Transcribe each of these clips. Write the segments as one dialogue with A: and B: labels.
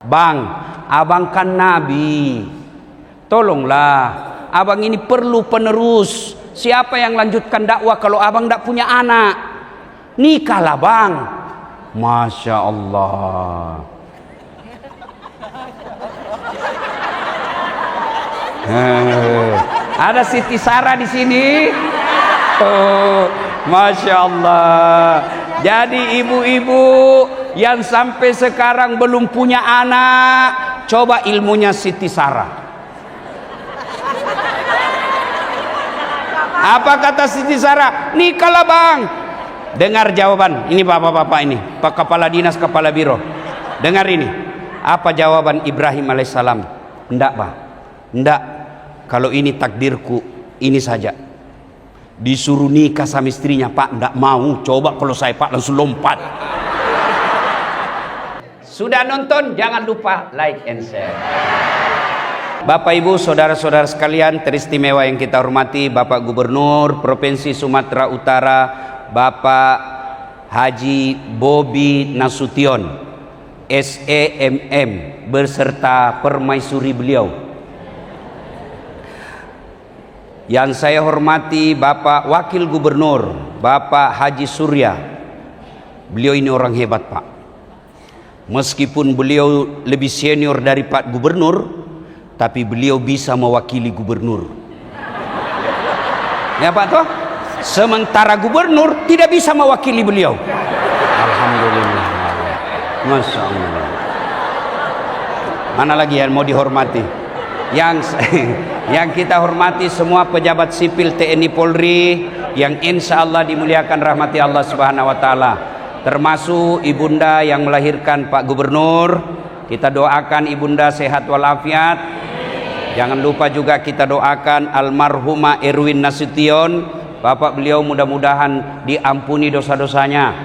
A: Bang, abang kan nabi. Tolonglah, abang ini perlu penerus. Siapa yang lanjutkan dakwah kalau abang tidak punya anak? Nikahlah bang. Masya Allah. Ada Siti Sarah di sini. Oh, Masya Allah. Jadi ibu-ibu yang sampai sekarang belum punya anak, coba ilmunya Siti Sarah. Apa kata Siti Sarah? Nikahlah bang. Dengar jawaban. Ini bapak-bapak ini, Pak Kepala Dinas, Kepala Biro. Dengar ini. Apa jawaban Ibrahim alaihissalam? Enggak pak. Enggak. Kalau ini takdirku, ini saja. Disuruh nikah sama istrinya, pak enggak mau. Coba kalau saya pak langsung lompat. Sudah nonton? Jangan lupa like and share. Bapak Ibu saudara-saudara sekalian teristimewa yang kita hormati, Bapak Gubernur Provinsi Sumatera Utara, Bapak Haji Bobi Nasution SEMM beserta permaisuri beliau. Yang saya hormati Bapak Wakil Gubernur Bapak Haji Surya. Beliau ini orang hebat pak. Meskipun beliau lebih senior dari Pak Gubernur, tapi beliau bisa mewakili gubernur. Ya Pak toh? Sementara gubernur tidak bisa mewakili beliau. Alhamdulillah. Masya Allah. Mana lagi yang mau dihormati? Yang kita hormati semua pejabat sipil TNI Polri yang insya Allah dimuliakan rahmati Allah Subhanahu Wa Taala, termasuk ibunda yang melahirkan Pak Gubernur. Kita doakan ibunda sehat walafiat. Jangan lupa juga kita doakan almarhumah Erwin Nasution. Bapak beliau mudah-mudahan diampuni dosa-dosanya,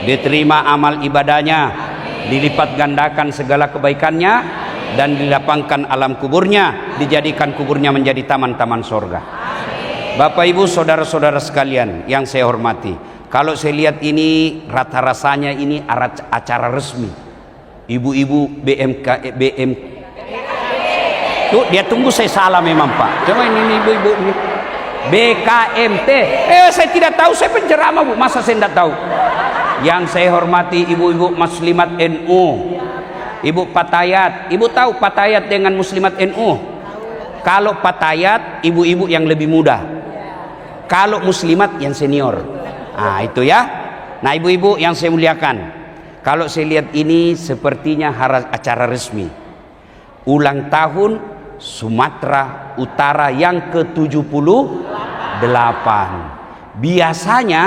A: diterima amal ibadahnya, dilipat gandakan segala kebaikannya, dan dilapangkan alam kuburnya, dijadikan kuburnya menjadi taman-taman sorga. Bapak Ibu saudara-saudara sekalian yang saya hormati, kalau saya lihat ini rasa-rasanya ini acara resmi. Ibu-ibu BM tuh dia tunggu saya salah memang pak. Coba ini ibu-ibu ini BKMT. Saya tidak tahu, saya penceramah bu, masa saya tidak tahu. Yang saya hormati ibu-ibu muslimat NU, ibu Patayat. Ibu tahu Patayat dengan muslimat NU? Kalau Patayat ibu-ibu yang lebih muda, kalau muslimat yang senior. Nah itu ya. Nah ibu-ibu yang saya muliakan, kalau saya lihat ini sepertinya acara resmi ulang tahun Sumatera Utara yang ke-78. Biasanya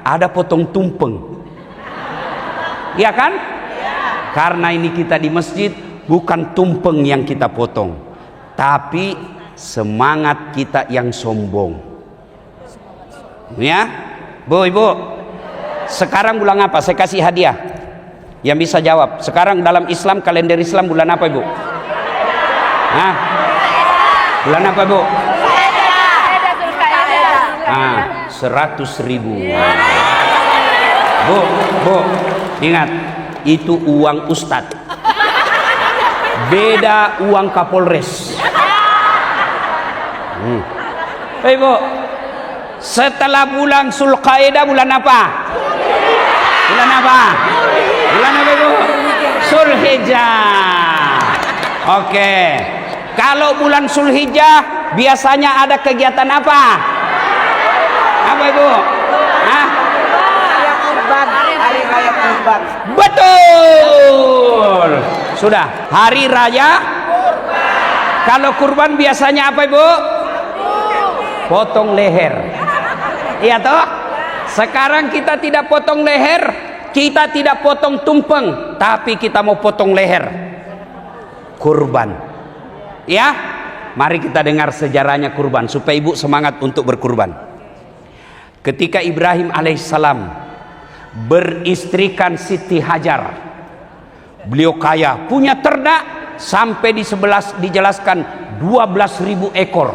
A: ada potong tumpeng, ya kan? Karena ini kita di masjid, bukan tumpeng yang kita potong, tapi semangat kita yang sombong. Ya, Bu, Ibu. Sekarang bulan apa? Saya kasih hadiah. Yang bisa jawab. Sekarang dalam Islam, kalender Islam bulan apa, Ibu? Hah? Bulan apa, Bu? 100.000. Bu, ingat, itu uang ustadz. Beda uang Kapolres. Bu, setelah bulan Zulqaidah bulan apa? Bulan apa? Bulan apa, Bu? Zulhijjah. Oke. Kalau bulan Zulhijjah biasanya ada kegiatan apa? Apa Ibu? Hah? Hari raya kurban. Betul. Sudah, hari raya kurban. Kalau kurban biasanya apa Ibu? Potong leher. Iya toh? Sekarang kita tidak potong leher, kita tidak potong tumpeng, tapi kita mau potong leher. Kurban. Ya, mari kita dengar sejarahnya kurban supaya ibu semangat untuk berkurban. Ketika Ibrahim alaihissalam beristrikan Siti Hajar, beliau kaya, punya ternak sampai dijelaskan 12.000 ekor.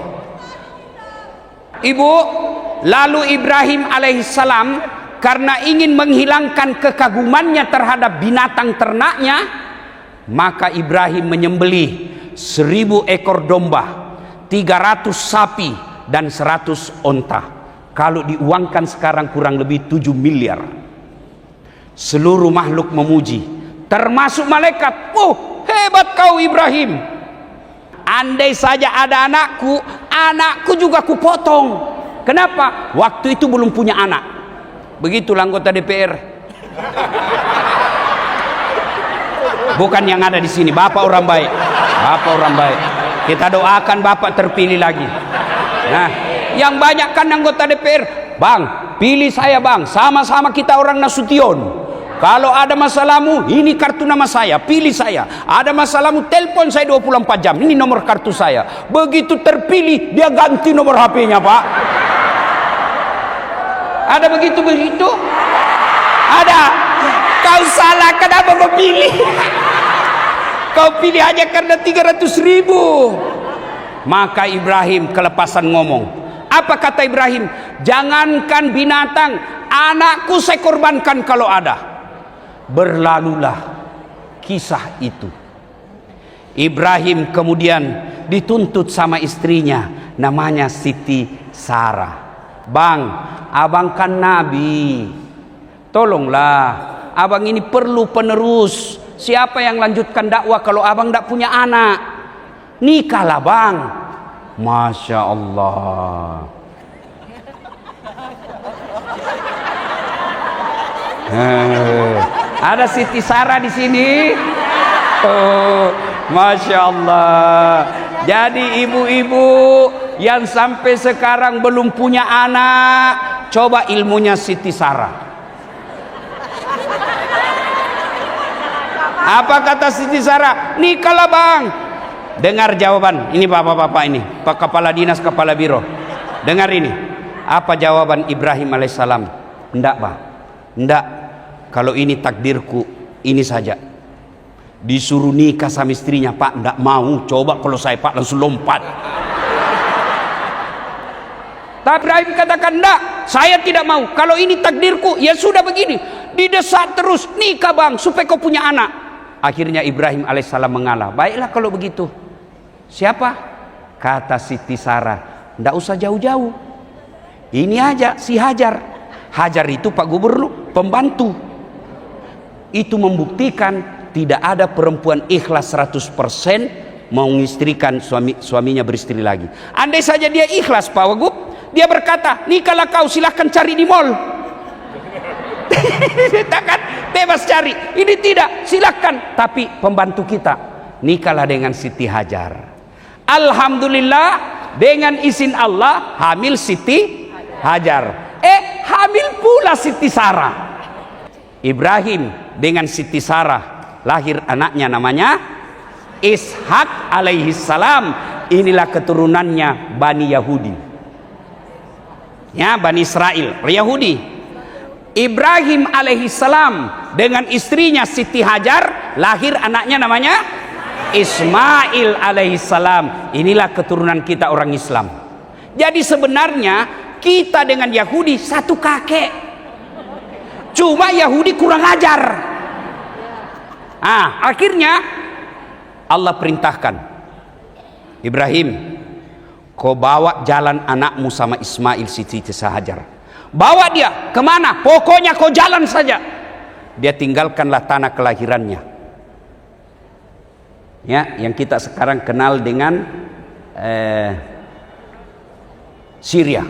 A: Ibu, lalu Ibrahim alaihissalam karena ingin menghilangkan kekagumannya terhadap binatang ternaknya, Maka Ibrahim menyembelih 1000 ekor domba, 300 sapi, dan 100 onta. Kalau diuangkan sekarang kurang lebih 7 miliar. Seluruh makhluk memuji, termasuk malaikat. Oh, hebat kau Ibrahim. Andai saja ada anakku juga kupotong. Kenapa? Waktu itu belum punya anak. Begitulah anggota DPR. Bukan yang ada di sini. Bapak orang baik. Bapak orang baik. Kita doakan Bapak terpilih lagi. Nah, yang banyak kan anggota DPR. Bang, pilih saya bang. Sama-sama kita orang Nasution. Kalau ada masalahmu, ini kartu nama saya, pilih saya. Ada masalahmu, telepon saya 24 jam. Ini nomor kartu saya. Begitu terpilih, dia ganti nomor HP-nya, Pak. Ada begitu-begitu? Ada. Kau salah, kenapa kau pilih? Kau pilih hanya karena 300.000. Maka Ibrahim kelepasan ngomong. Apa kata Ibrahim? Jangankan binatang, anakku saya korbankan kalau ada. Berlalulah kisah itu. Ibrahim kemudian dituntut sama istrinya, namanya Siti Sarah. Bang, abang kan nabi, tolonglah, abang ini perlu penerus. Siapa yang lanjutkan dakwah kalau abang tidak punya anak? Nikahlah bang. Masya Allah. Ada Siti Sarah di sini. Oh, Masya Allah. Jadi ibu-ibu yang sampai sekarang belum punya anak, coba ilmunya Siti Sarah. Apa kata Siti Sarah? Nikahlah bang. Dengar jawaban. Ini bapak-bapak ini, Pak Kepala Dinas, Kepala Biro. Dengar ini. Apa jawaban Ibrahim alaihissalam? Enggak bang. Enggak. Kalau ini takdirku, ini saja. Disuruh nikah sama istrinya, Pak, enggak mau. Coba kalau saya, Pak, langsung lompat. Tapi Ibrahim katakan, enggak, saya tidak mau. Kalau ini takdirku, ya sudah begini. Didesak terus, nikah bang, supaya kau punya anak. Akhirnya Ibrahim alaihissalam mengalah. Baiklah kalau begitu. Siapa? Kata Siti Sarah, enggak usah jauh-jauh. Ini aja si Hajar. Hajar itu Pak Gubernur, pembantu. Itu membuktikan tidak ada perempuan ikhlas 100% mau mengistrikan suaminya beristri lagi. Andai saja dia ikhlas Pak Wagub, dia berkata, nikahlah kau, silahkan cari di mall. Takkan bebas cari. Ini tidak, silahkan. Tapi pembantu kita, nikahlah dengan Siti Hajar. Alhamdulillah, dengan izin Allah hamil Siti Hajar. Hamil pula Siti Sarah. Ibrahim dengan Siti Sarah lahir anaknya namanya Ishak alaihissalam. Inilah keturunannya Bani Yahudi, ya, Bani Israel, Yahudi. Ibrahim alaihissalam dengan istrinya Siti Hajar lahir anaknya namanya Ismail alaihissalam. Inilah keturunan kita orang Islam. Jadi sebenarnya kita dengan Yahudi satu kakek. Cuma Yahudi kurang ajar. Akhirnya Allah perintahkan, Ibrahim, kau bawa jalan anakmu sama Ismail Siti Hajar. Bawa dia kemana? Pokoknya kau jalan saja. Dia tinggalkanlah tanah kelahirannya, ya, yang kita sekarang kenal dengan Syria,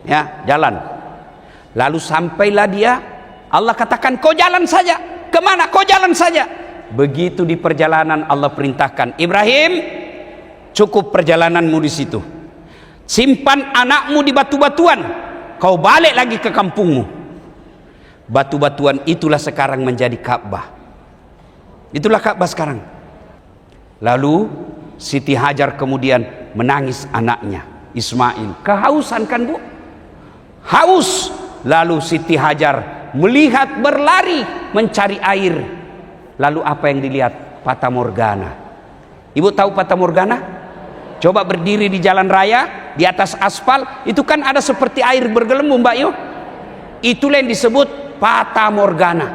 A: ya, jalan. Lalu sampailah dia, Allah katakan kau jalan saja. Kemana? Kau jalan saja. Begitu di perjalanan Allah perintahkan, Ibrahim, cukup perjalananmu di situ. Simpan anakmu di batu-batuan. Kau balik lagi ke kampungmu. Batu-batuan itulah sekarang menjadi Ka'bah. Itulah Ka'bah sekarang. Lalu Siti Hajar kemudian menangis anaknya Ismail. Kehausan kan bu? Haus. Lalu Siti Hajar melihat berlari mencari air. Lalu apa yang dilihat? Fata Morgana. Ibu tahu Fata Morgana? Coba berdiri di jalan raya, di atas aspal, itu kan ada seperti air bergelembung Mbak Yu. Itulah yang disebut Fata Morgana.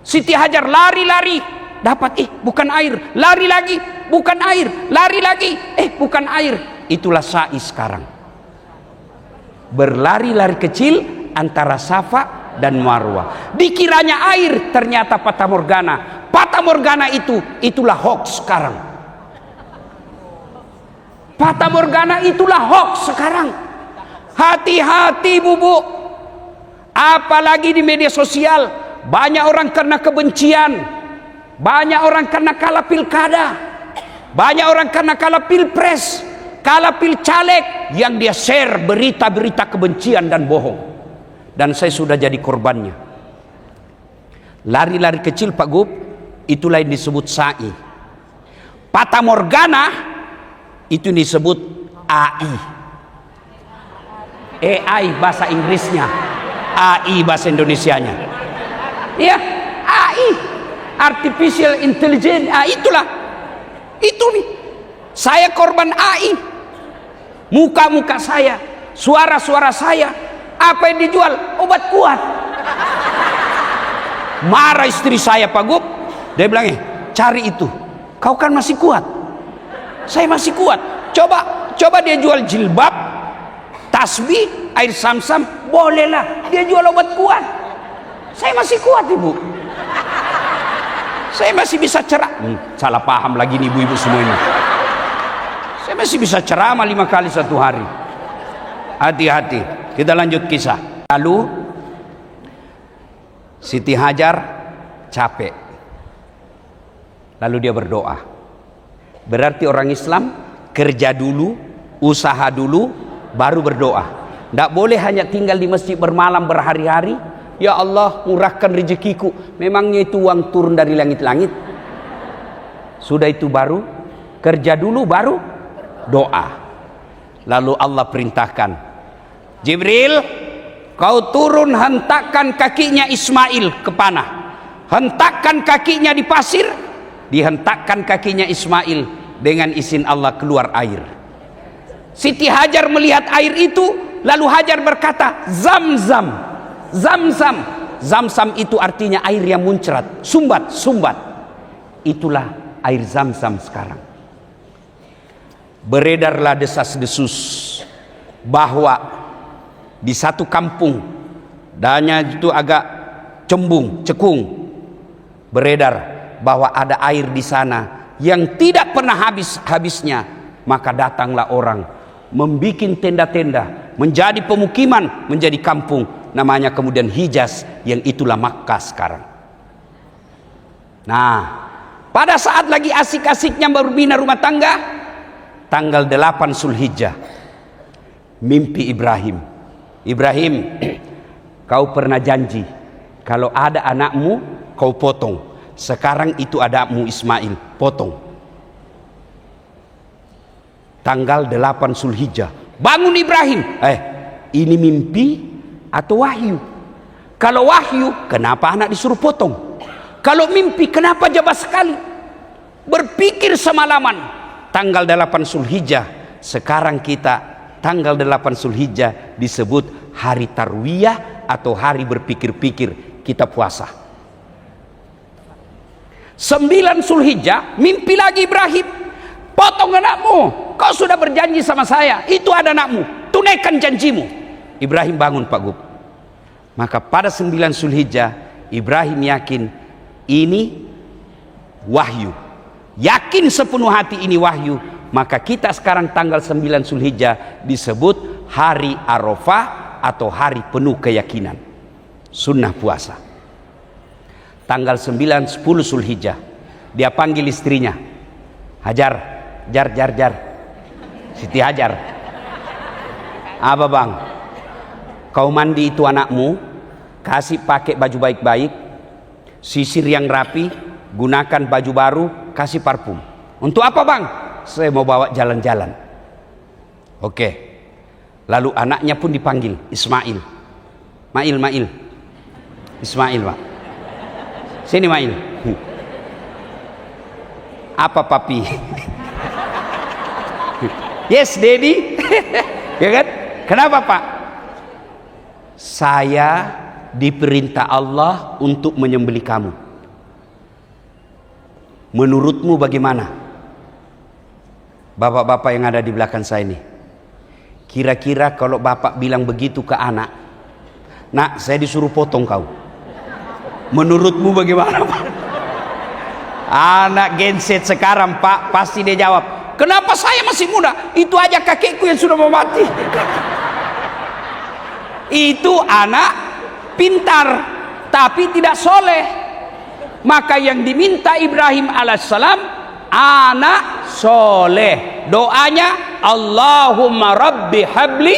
A: Siti Hajar lari-lari dapat, bukan air, lari lagi, bukan air, lari lagi, bukan air. Itulah sa'i sekarang. Berlari-lari kecil antara Safa dan Marwah. Dikiranya air, ternyata fata morgana. Fata morgana itulah hoax sekarang. Fata morgana itulah hoax sekarang. Hati-hati bubu. Apalagi di media sosial, banyak orang karena kebencian, banyak orang karena kalah pilkada, banyak orang karena kalah pilpres, kalah pilcaleg, yang dia share berita-berita kebencian dan bohong. Dan saya sudah jadi korbannya. Lari-lari kecil Pak Gub, itulah yang disebut sa'i. Fata morgana itu disebut AI. AI bahasa Inggrisnya, AI bahasa Indonesianya. Ya, AI, artificial intelligence. Itulah, itu nih. Saya korban AI. Muka-muka saya, suara-suara saya, apa yang dijual? Obat kuat. Marah istri saya Pak Gub. Dia bilang, cari itu. Kau kan masih kuat. Saya masih kuat. Coba dia jual jilbab, tasbih, air samsam, bolehlah. Dia jual obat kuat. Saya masih kuat ibu. Saya masih bisa salah paham lagi nih ibu-ibu semua ini. Saya masih bisa ceramah 5 kali satu hari. Hati-hati. Kita lanjut kisah. Lalu Siti Hajar capek. Lalu dia berdoa. Berarti orang Islam kerja dulu, usaha dulu, baru berdoa. Tidak boleh hanya tinggal di masjid bermalam berhari-hari. Ya Allah, murahkan rezekiku. Memangnya itu uang turun dari langit-langit? Sudah itu baru kerja dulu, baru doa. Lalu Allah perintahkan, Jibril, kau turun, hentakkan kakinya Ismail ke panah. Hentakkan kakinya di pasir. Dihentakkan kakinya Ismail, dengan izin Allah keluar air. Siti Hajar melihat air itu, lalu Hajar berkata, Zam-zam. Zam-zam. Zam-zam itu artinya air yang muncrat, sumbat. Itulah air Zam-zam sekarang. Beredarlah desas-desus bahwa di satu kampung, danya itu agak cekung, beredar bahwa ada air di sana yang tidak pernah habisnya. Maka datanglah orang, membikin tenda-tenda, menjadi pemukiman, menjadi kampung, namanya kemudian Hijaz, yang itulah Makkah sekarang. Nah, pada saat lagi asik-asiknya berbina rumah tangga, tanggal 8 Zulhijjah, mimpi Ibrahim. Ibrahim, kau pernah janji kalau ada anakmu kau potong. Sekarang itu anakmu Ismail, potong. Tanggal 8 Zulhijjah, bangun Ibrahim. Ini mimpi atau wahyu? Kalau wahyu, kenapa anak disuruh potong? Kalau mimpi, kenapa jabas sekali? Berpikir semalaman. Tanggal 8 Zulhijjah, sekarang kita tanggal 8 Zulhijjah disebut hari tarwiyah atau hari berpikir-pikir, kita puasa. 9 Zulhijjah, mimpi lagi Ibrahim, potong anakmu, kau sudah berjanji sama saya, itu ada anakmu, tunaikan janjimu. Ibrahim bangun Pak Gub. Maka pada 9 Zulhijjah, Ibrahim yakin ini wahyu, yakin sepenuh hati ini wahyu. Maka kita sekarang tanggal 9 Zulhijjah disebut hari Arafah atau hari penuh keyakinan, sunnah puasa. Tanggal 9, 10 Zulhijjah, dia panggil istrinya, Hajar, jar. Siti Hajar, apa bang? Kau mandi itu anakmu, kasih pakai baju baik-baik, sisir yang rapi, gunakan baju baru, kasih parfum. Untuk apa bang? Saya mau bawa jalan-jalan. Oke. Lalu anaknya pun dipanggil, Ismail. Mail. Ismail pak. Sini Mail. Apa papi? Yes daddy. Ya kan? Kenapa pak? Saya diperintah Allah untuk menyembelih kamu. Menurutmu bagaimana? Bapak-bapak yang ada di belakang saya ini, kira-kira kalau bapak bilang begitu ke anak, nak saya disuruh potong kau, menurutmu bagaimana Pak? Anak genset sekarang Pak pasti dia jawab, kenapa saya masih muda? Itu aja kakekku yang sudah mau mati. Itu anak pintar tapi tidak soleh. Maka yang diminta Ibrahim alaihissalam anak soleh. Doanya Allahumma rabbi habli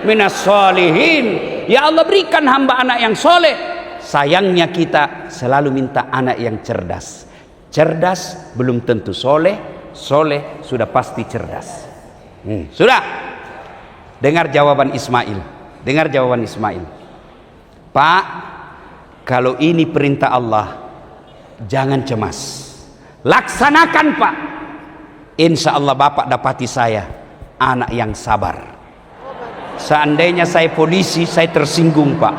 A: minas solihin. Ya Allah berikan hamba anak yang soleh. Sayangnya kita selalu minta anak yang cerdas. Cerdas belum tentu soleh. Soleh sudah pasti cerdas. Sudah. Dengar jawaban Ismail. Dengar jawaban Ismail. Pak, kalau ini perintah Allah, jangan cemas, laksanakan Pak. Insya Allah Bapak dapati saya anak yang sabar. Seandainya saya polisi, saya tersinggung Pak.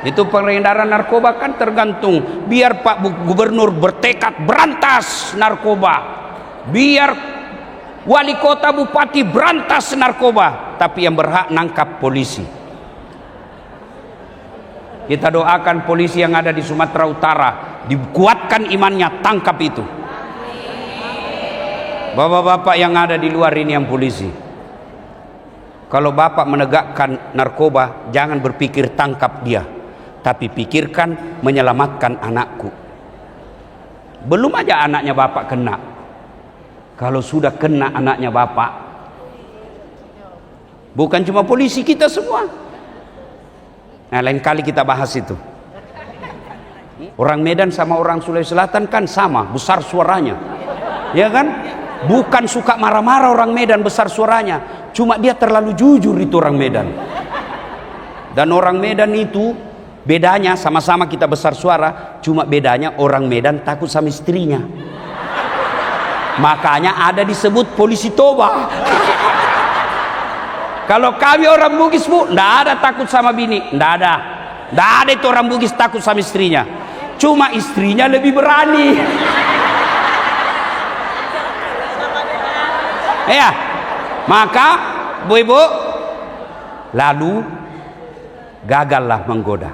A: Itu peredaran narkoba kan tergantung. Biar Pak Gubernur bertekad berantas narkoba, biar wali kota bupati berantas narkoba, tapi yang berhak nangkap polisi. Kita doakan polisi yang ada di Sumatera Utara dikuatkan imannya, tangkap itu. Bapak-bapak yang ada di luar ini yang polisi, kalau bapak menegakkan narkoba, jangan berpikir tangkap dia, tapi pikirkan menyelamatkan anakku. Belum aja anaknya bapak kena, kalau sudah kena anaknya bapak, bukan cuma polisi, kita semua. Nah, lain kali kita bahas itu. Orang Medan sama orang Sulawesi Selatan kan sama, besar suaranya. Ya kan? Bukan suka marah-marah orang Medan besar suaranya, cuma dia terlalu jujur itu orang Medan. Dan orang Medan itu bedanya, sama-sama kita besar suara, cuma bedanya orang Medan takut sama istrinya. Makanya ada disebut polisi toba. Kalau kami orang Bugis Bu, ndak ada takut sama bini, ndak ada itu orang Bugis takut sama istrinya. Cuma istrinya lebih berani. Ya, maka Bu Ibu, lalu gagallah menggoda.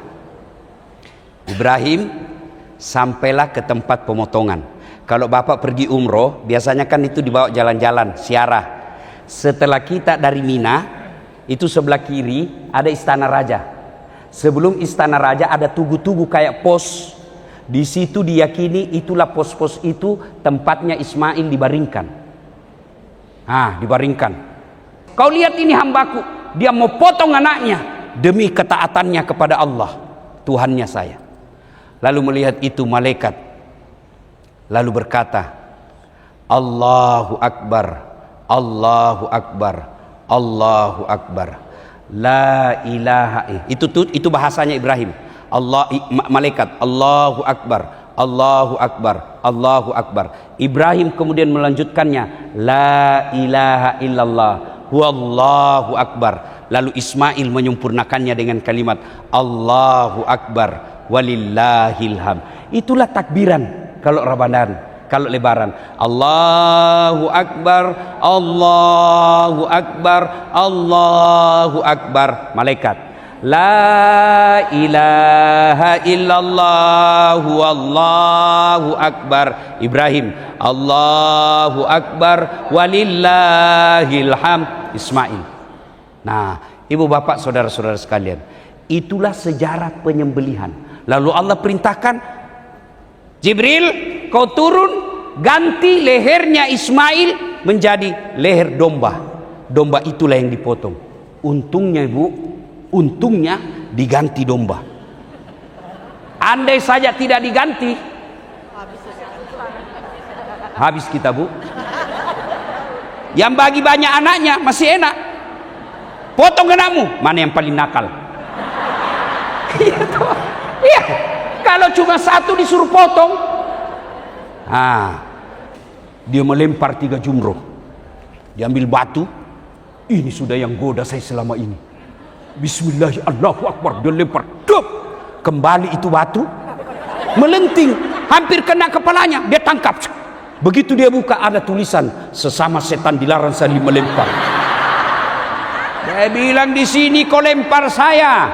A: Ibrahim sampailah ke tempat pemotongan. Kalau Bapak pergi umroh, biasanya kan itu dibawa jalan-jalan, ziarah. Setelah kita dari Mina, itu sebelah kiri ada istana raja. Sebelum istana raja ada tugu-tugu kayak pos. Di situ diyakini itulah pos-pos itu tempatnya Ismail dibaringkan. Dibaringkan. Kau lihat ini hambaku, dia mau potong anaknya demi ketaatannya kepada Allah, Tuhannya saya. Lalu melihat itu malaikat, lalu berkata, Allahu Akbar, Allahu Akbar, Allahu Akbar, la ilaha. Itu bahasanya Ibrahim. Malaikat, Allahu Akbar, Allahu Akbar, Allahu Akbar. Ibrahim kemudian melanjutkannya, la ilaha illallah, huwallahu akbar. Lalu Ismail menyempurnakannya dengan kalimat Allahu Akbar walillahil hamd. Itulah takbiran kalau Ramadan. Kalau lebaran, Allahu Akbar, Allahu Akbar, Allahu Akbar. Malaikat, la ilaha illallah, Allahu Akbar. Ibrahim, Allahu Akbar, walillahil hamd. Ismail. Nah, ibu bapak saudara-saudara sekalian, itulah sejarah penyembelihan. Lalu Allah perintahkan, Jibril, kau turun, ganti lehernya Ismail menjadi leher domba. Domba itulah yang dipotong. Untungnya ibu, untungnya diganti domba. Andai saja tidak diganti, habis kita bu. Yang bagi banyak anaknya masih enak. Potong anakmu, mana yang paling nakal? Iya. Kalau cuma satu disuruh potong, dia melempar 3 jumroh, diambil batu. Ini sudah yang goda saya selama ini. Bismillah, Allahu Akbar, dia lempar, kembali itu batu melenting. hampir kena kepalanya, dia tangkap. Begitu dia buka, ada tulisan, sesama setan dilarang saling melempar. Dia bilang, di sini kau lempar saya,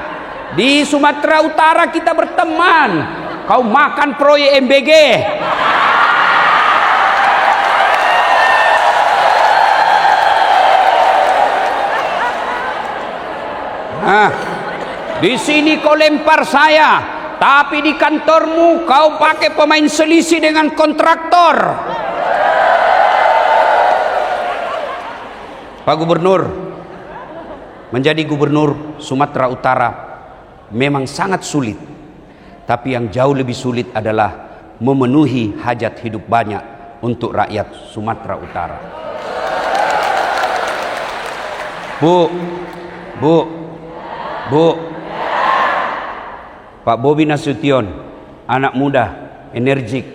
A: di Sumatera Utara kita berteman, kau makan proyek MBG. Nah, di sini kau lempar saya, tapi di kantormu kau pakai pemain selisih dengan kontraktor. Pak Gubernur, menjadi gubernur Sumatera Utara memang sangat sulit, tapi yang jauh lebih sulit adalah memenuhi hajat hidup banyak untuk rakyat Sumatera Utara. Bu, Pak Bobi Nasution, anak muda, energik,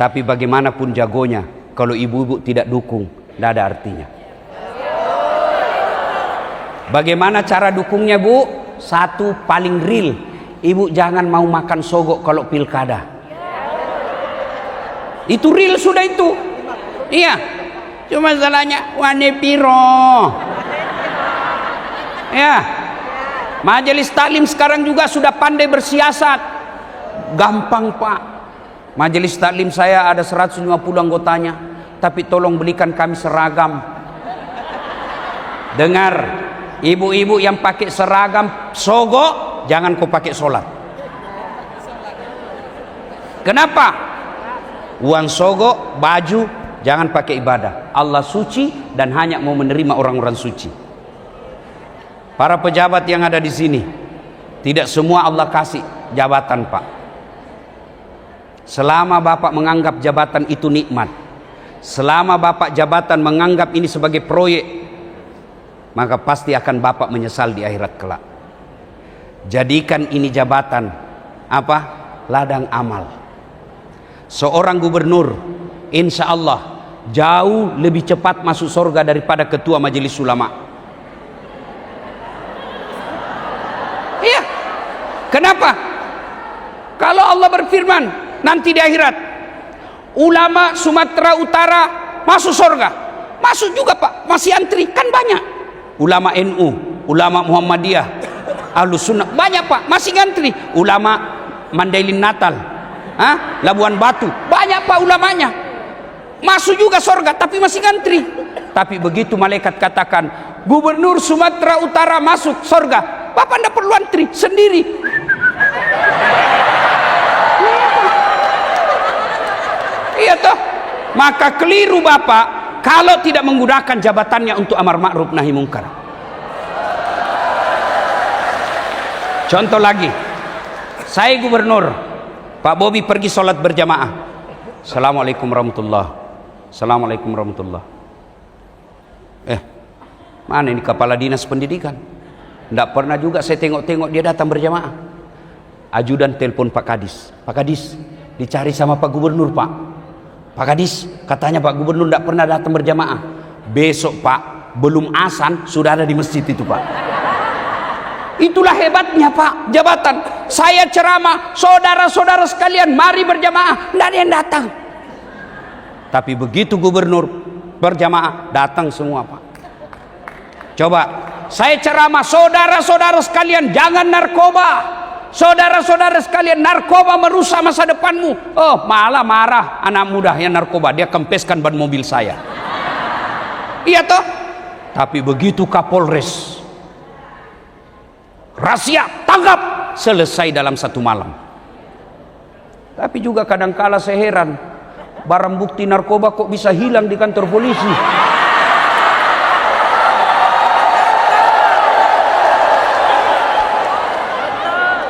A: tapi bagaimanapun jagonya, kalau ibu-ibu tidak dukung, tidak ada artinya. Bagaimana cara dukungnya, Bu? Satu, paling real, ibu jangan mau makan sogok kalau pilkada. Itu real sudah itu. Iya, cuma salahnya wane piro. Ya, Majelis Taklim sekarang juga sudah pandai bersiasat. Gampang, Pak. Majelis Taklim saya ada 150 anggotanya, tapi tolong belikan kami seragam. Dengar, ibu-ibu yang pakai seragam sogok, jangan kau pakai sholat. Kenapa? Uang sogok, baju, jangan pakai ibadah. Allah suci dan hanya mau menerima orang-orang suci. Para pejabat yang ada di sini, tidak semua Allah kasih jabatan, Pak. Selama Bapak menganggap jabatan itu nikmat, selama Bapak jabatan menganggap ini sebagai proyek, maka pasti akan Bapak menyesal di akhirat kelak. Jadikan ini jabatan apa? Ladang amal. Seorang gubernur insya Allah jauh lebih cepat masuk surga daripada ketua majelis ulama. Iya. Kenapa? Kalau Allah berfirman nanti di akhirat, ulama Sumatera Utara masuk surga, masuk juga, Pak. Masih antri, kan banyak. Ulama NU, ulama Muhammadiyah, Ahlus Sunnah, banyak, Pak. Masih ngantri. Ulama Mandailing Natal, Labuan Batu, banyak, Pak, ulamanya. Masuk juga surga, tapi masih ngantri. Tapi begitu malaikat katakan, Gubernur Sumatera Utara masuk surga, Bapak tidak perlu antri, sendiri. Iya toh? Maka keliru Bapak kalau tidak menggunakan jabatannya untuk amar ma'ruf nahi mungkar. Contoh lagi, saya gubernur, Pak Bobi pergi sholat berjamaah. Assalamualaikum warahmatullahi. Assalamualaikum warahmatullahi. Mana ini kepala dinas pendidikan? Tidak pernah juga saya tengok-tengok dia datang berjamaah. Ajudan telepon Pak Kadis. Pak Kadis, dicari sama Pak Gubernur, Pak. Pak Kadis, katanya Pak Gubernur tidak pernah datang berjamaah. Besok, Pak, belum azan sudah ada di masjid itu, Pak. Itulah hebatnya, Pak, jabatan. Saya ceramah, saudara-saudara sekalian, mari berjamaah, tidak ada yang datang. Tapi begitu gubernur berjamaah, datang semua, Pak. Coba, saya ceramah, saudara-saudara sekalian, jangan narkoba. Saudara-saudara sekalian, narkoba merusak masa depanmu. Oh, malah marah anak muda yang narkoba, dia kempeskan ban mobil saya. Iya toh? Tapi begitu Kapolres, rahasia, tangkap, selesai dalam satu malam. Tapi juga kadangkala saya heran, barang bukti narkoba kok bisa hilang di kantor polisi.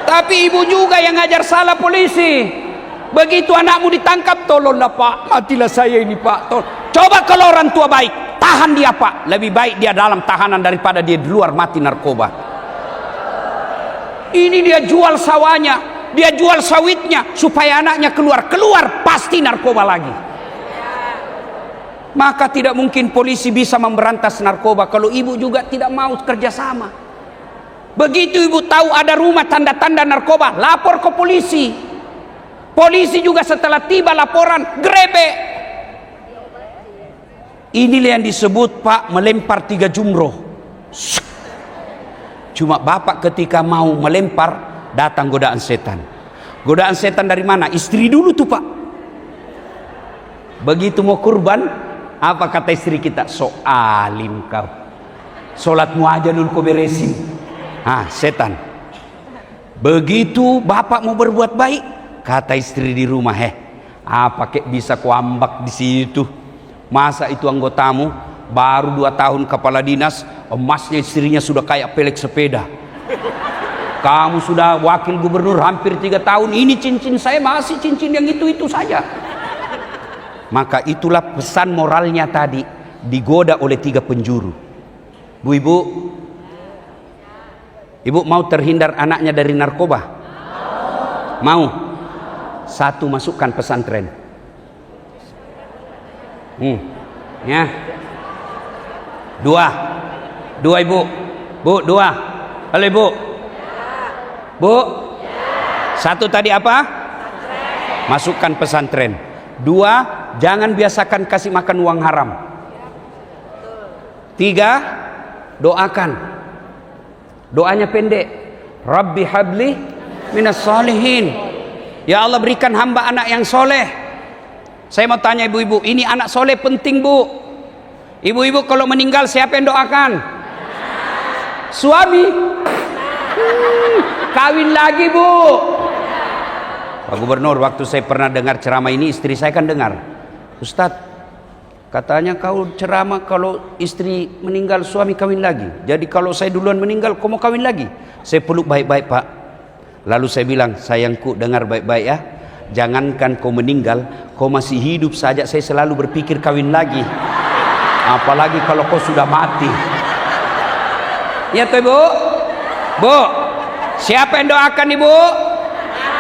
A: Tapi ibu juga yang ngajar salah polisi. Begitu anakmu ditangkap, tolonglah, Pak, matilah saya ini, Pak. Coba kalau orang tua baik, tahan dia, Pak. Lebih baik dia dalam tahanan daripada dia di luar mati narkoba. Ini dia jual sawahnya, dia jual sawitnya supaya anaknya keluar pasti narkoba lagi. Maka tidak mungkin polisi bisa memberantas narkoba kalau ibu juga tidak mau kerjasama. Begitu ibu tahu ada rumah tanda-tanda narkoba, lapor ke polisi. Polisi juga setelah tiba laporan grebek. Inilah yang disebut Pak melempar 3 jumroh. Cuma bapak ketika mau melempar datang godaan setan. Godaan setan dari mana? Istri dulu tuh Pak. Begitu mau kurban, apa kata istri kita? So alim kau, sholatmu aja dulu kau beresin. Setan. Begitu bapak mau berbuat baik, kata istri di rumah, apa kek bisa kau ambak di situ? Masa itu anggotamu baru 2 tahun kepala dinas, emasnya istrinya sudah kayak pelek sepeda. Kamu sudah wakil gubernur hampir 3 tahun, ini cincin saya masih cincin yang itu saja. Maka itulah pesan moralnya tadi, digoda oleh 3 penjuru. Bu, ibu mau terhindar anaknya dari narkoba? Mau? 1, masukkan pesantren. Ya. 2 ibu. Bu, 2. Halo ibu. Bu. 1 tadi apa? Masukkan pesantren. 2, jangan biasakan kasih makan uang haram. 3, doakan. Doanya pendek. Rabbi habli minas salihin. Ya Allah, berikan hamba anak yang soleh. Saya mau tanya ibu-ibu, ini anak soleh penting bu. Ibu-ibu kalau meninggal siapa yang doakan? Suami. Kawin lagi bu. Pak Gubernur, waktu saya pernah dengar ceramah ini, istri saya kan dengar. Ustadz, katanya kau ceramah kalau istri meninggal suami kawin lagi. Jadi kalau saya duluan meninggal, kau mau kawin lagi? Saya peluk baik-baik Pak. Lalu saya bilang, sayangku dengar baik-baik ya. Jangankan kau meninggal, kau masih hidup saja saya selalu berpikir kawin lagi. Apalagi kalau kau sudah mati. Ya tuh ibu. Bu, siapa yang doakan ibu?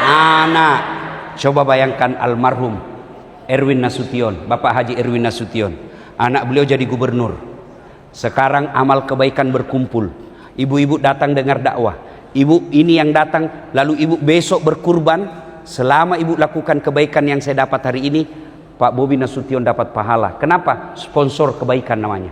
A: Anak. Coba bayangkan almarhum Erwin Nasution, Bapak Haji Erwin Nasution. Anak beliau jadi gubernur. Sekarang amal kebaikan berkumpul. Ibu-ibu datang dengar dakwah. Ibu ini yang datang, lalu ibu besok berkurban. Selama ibu lakukan kebaikan yang saya dapat hari ini, Pak Bobi Nasution dapat pahala. Kenapa? Sponsor kebaikan namanya.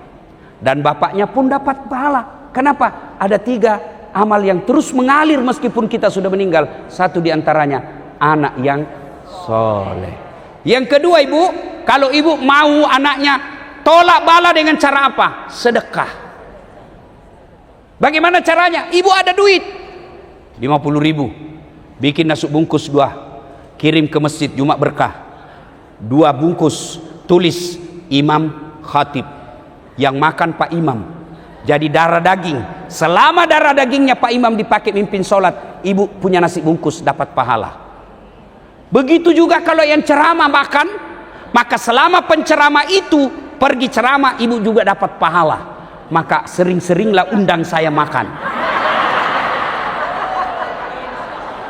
A: Dan bapaknya pun dapat pahala. Kenapa? Ada 3 amal yang terus mengalir meskipun kita sudah meninggal. 1 diantaranya anak yang soleh. Yang kedua ibu, kalau ibu mau anaknya tolak bala dengan cara apa? Sedekah. Bagaimana caranya? Ibu ada duit 50.000, bikin nasi bungkus 2, kirim ke masjid Jumat Berkah. 2 bungkus, tulis Imam Khatib, yang makan Pak Imam. Jadi darah daging. Selama darah dagingnya Pak Imam dipakai mimpin sholat, ibu punya nasi bungkus dapat pahala. Begitu juga kalau yang ceramah makan, maka selama penceramah itu pergi ceramah, ibu juga dapat pahala. Maka sering-seringlah undang saya makan.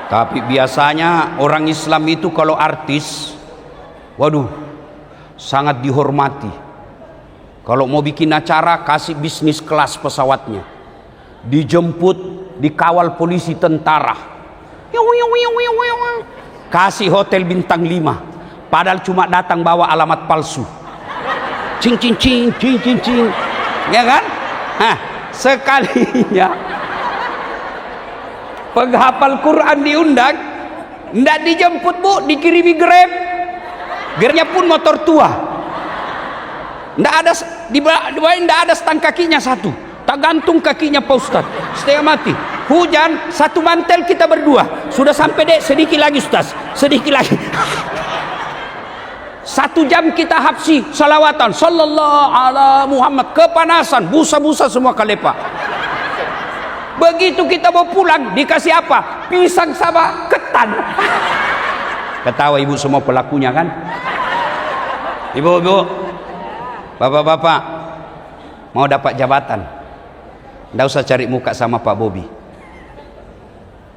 A: Tapi biasanya orang Islam itu kalau artis, waduh, sangat dihormati. Kalau mau bikin acara, kasih bisnis kelas pesawatnya, dijemput, dikawal polisi tentara, kasih hotel bintang 5, padahal cuma datang bawa alamat palsu. Cing cing cing cing cing cing, ya kan? Sekalinya penghafal Quran diundang, ndak dijemput bu, dikirimi Grab. Grabnya pun motor tua, ndak ada ndak ada stang kakinya 1, tak gantung kakinya Pak Ustaz, setengah mati. Hujan, 1 mantel kita berdua, sudah sampai dek, sedikit lagi Ustaz, sedikit lagi. 1 jam kita hafsi salawatan sallallahu ala Muhammad, kepanasan, busa-busa semua kalepa. Begitu kita mau pulang, dikasih apa? Pisang sama ketan. Ketawa ibu semua pelakunya kan? Ibu-ibu, bapak-bapak, mau dapat jabatan, nggak usah cari muka sama Pak Bobi.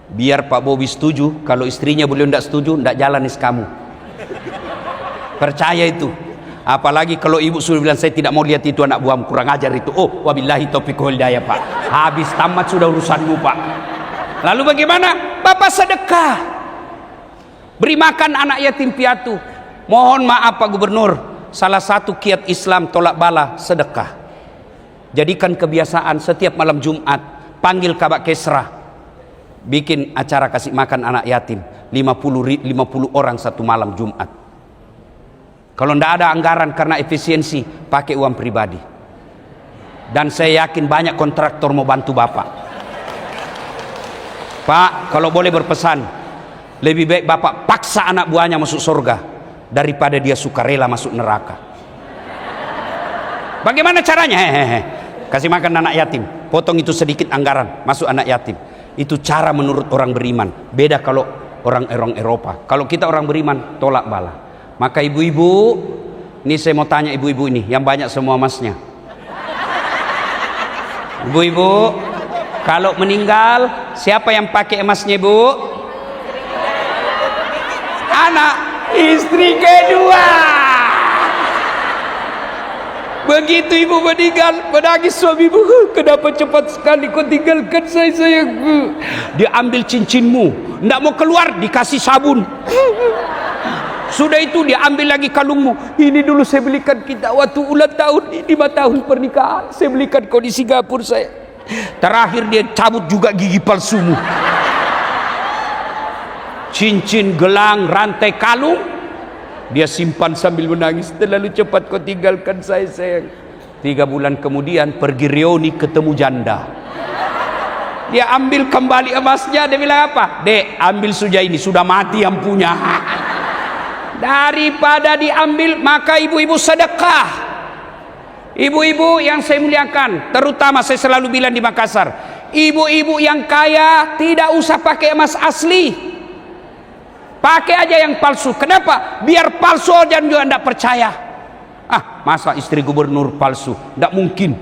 A: Biar Pak Bobi setuju. Kalau istrinya beliau nggak setuju, nggak jalan nih kamu. Percaya itu. Apalagi kalau ibu sudah bilang saya tidak mau lihat itu anak buahmu, kurang ajar itu. Oh, wabillahi taufiq wal hidayah Pak. Habis tamat sudah urusanmu Pak. Lalu bagaimana? Bapak sedekah. Beri makan anak yatim piatu. Mohon maaf Pak Gubernur, salah satu kiat Islam tolak bala sedekah. Jadikan kebiasaan setiap malam Jumat panggil Kabak Kesra, bikin acara kasih makan anak yatim 50 orang satu malam Jumat. Kalau tidak ada anggaran karena efisiensi, pakai uang pribadi. Dan saya yakin banyak kontraktor mau bantu Bapak. Pak, kalau boleh berpesan, lebih baik Bapak paksa anak buahnya masuk surga daripada dia sukarela masuk neraka. Bagaimana caranya? Kasih makan anak yatim, potong itu sedikit anggaran, masuk anak yatim. Itu cara menurut orang beriman. Beda kalau orang Eropa. Kalau kita orang beriman, tolak bala. Maka ibu-ibu, ini saya mau tanya ibu-ibu ini, yang banyak semua emasnya. Ibu-ibu, kalau meninggal, siapa yang pakai emasnya, Bu? Anak, istri kedua. Begitu ibu meninggal, menangis suami ibu, kenapa cepat sekali kau tinggalkan saya, sayangku? Dia ambil cincinmu, tidak mau keluar, dikasih sabun. Sudah itu dia ambil lagi kalungmu. Ini dulu saya belikan kita waktu ulang tahun 5 tahun pernikahan. Saya belikan kau di Singapura saya. Terakhir dia cabut juga gigi palsumu. Cincin, gelang, rantai, kalung dia simpan sambil menangis. Terlalu cepat kau tinggalkan saya, sayang. 3 bulan kemudian pergi reuni ketemu janda. Dia ambil kembali emasnya. Dia bilang apa? Dek, ambil suja ini, sudah mati yang punya. Daripada diambil, maka ibu-ibu sedekah. Ibu-ibu yang saya muliakan, terutama saya selalu bilang di Makassar, ibu-ibu yang kaya tidak usah pakai emas asli, pakai aja yang palsu. Kenapa? Biar palsu dan juga tidak percaya. Masa istri gubernur palsu? Tidak mungkin.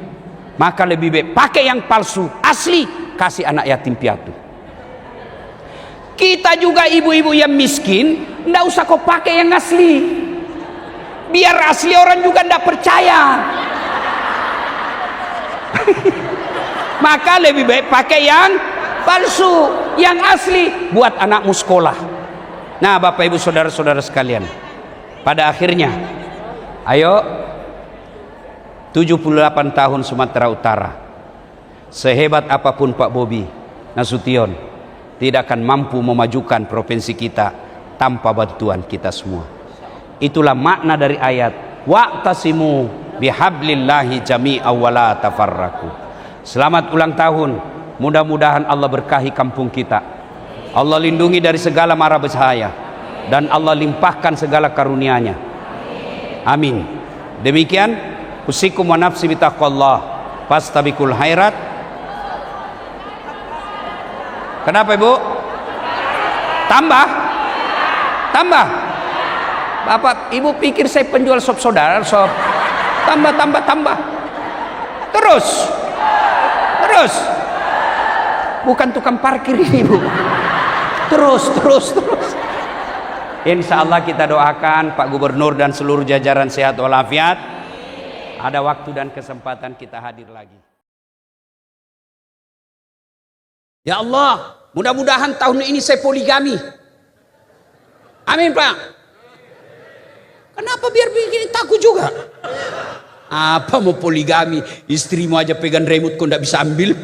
A: Maka lebih baik pakai yang palsu, asli, kasih anak yatim piatu. Kita juga ibu-ibu yang miskin, tidak usah kau pakai yang asli. Biar asli orang juga tidak percaya. Maka lebih baik pakai yang palsu, yang asli buat anakmu sekolah. Nah, Bapak Ibu saudara-saudara sekalian, pada akhirnya, ayo 78 tahun Sumatera Utara, sehebat apapun Pak Bobi Nasution, tidak akan mampu memajukan provinsi kita tanpa bantuan kita semua. Itulah makna dari ayat wa'tasimu bihablillahi jami'an wa la tafarraqu. Selamat ulang tahun. Mudah-mudahan Allah berkahi kampung kita. Allah lindungi dari segala mara bahaya dan Allah limpahkan segala karunia-Nya. Amin. Demikian usikum wa nafsi bitaqwallah fastabiqul khairat. Kenapa Ibu? Tambah? Bapak, Ibu pikir saya penjual sop saudara? Sop. Tambah. Terus. Bukan tukang parkir ini, Bu. Terus. Insya Allah kita doakan Pak Gubernur dan seluruh jajaran sehat walafiat. Ada waktu dan kesempatan kita hadir lagi. Ya Allah, mudah-mudahan tahun ini saya poligami. Amin Pak. Kenapa biar begini takut juga? Apa mau poligami? Istrimu aja pegang remote kok nggak bisa ambil.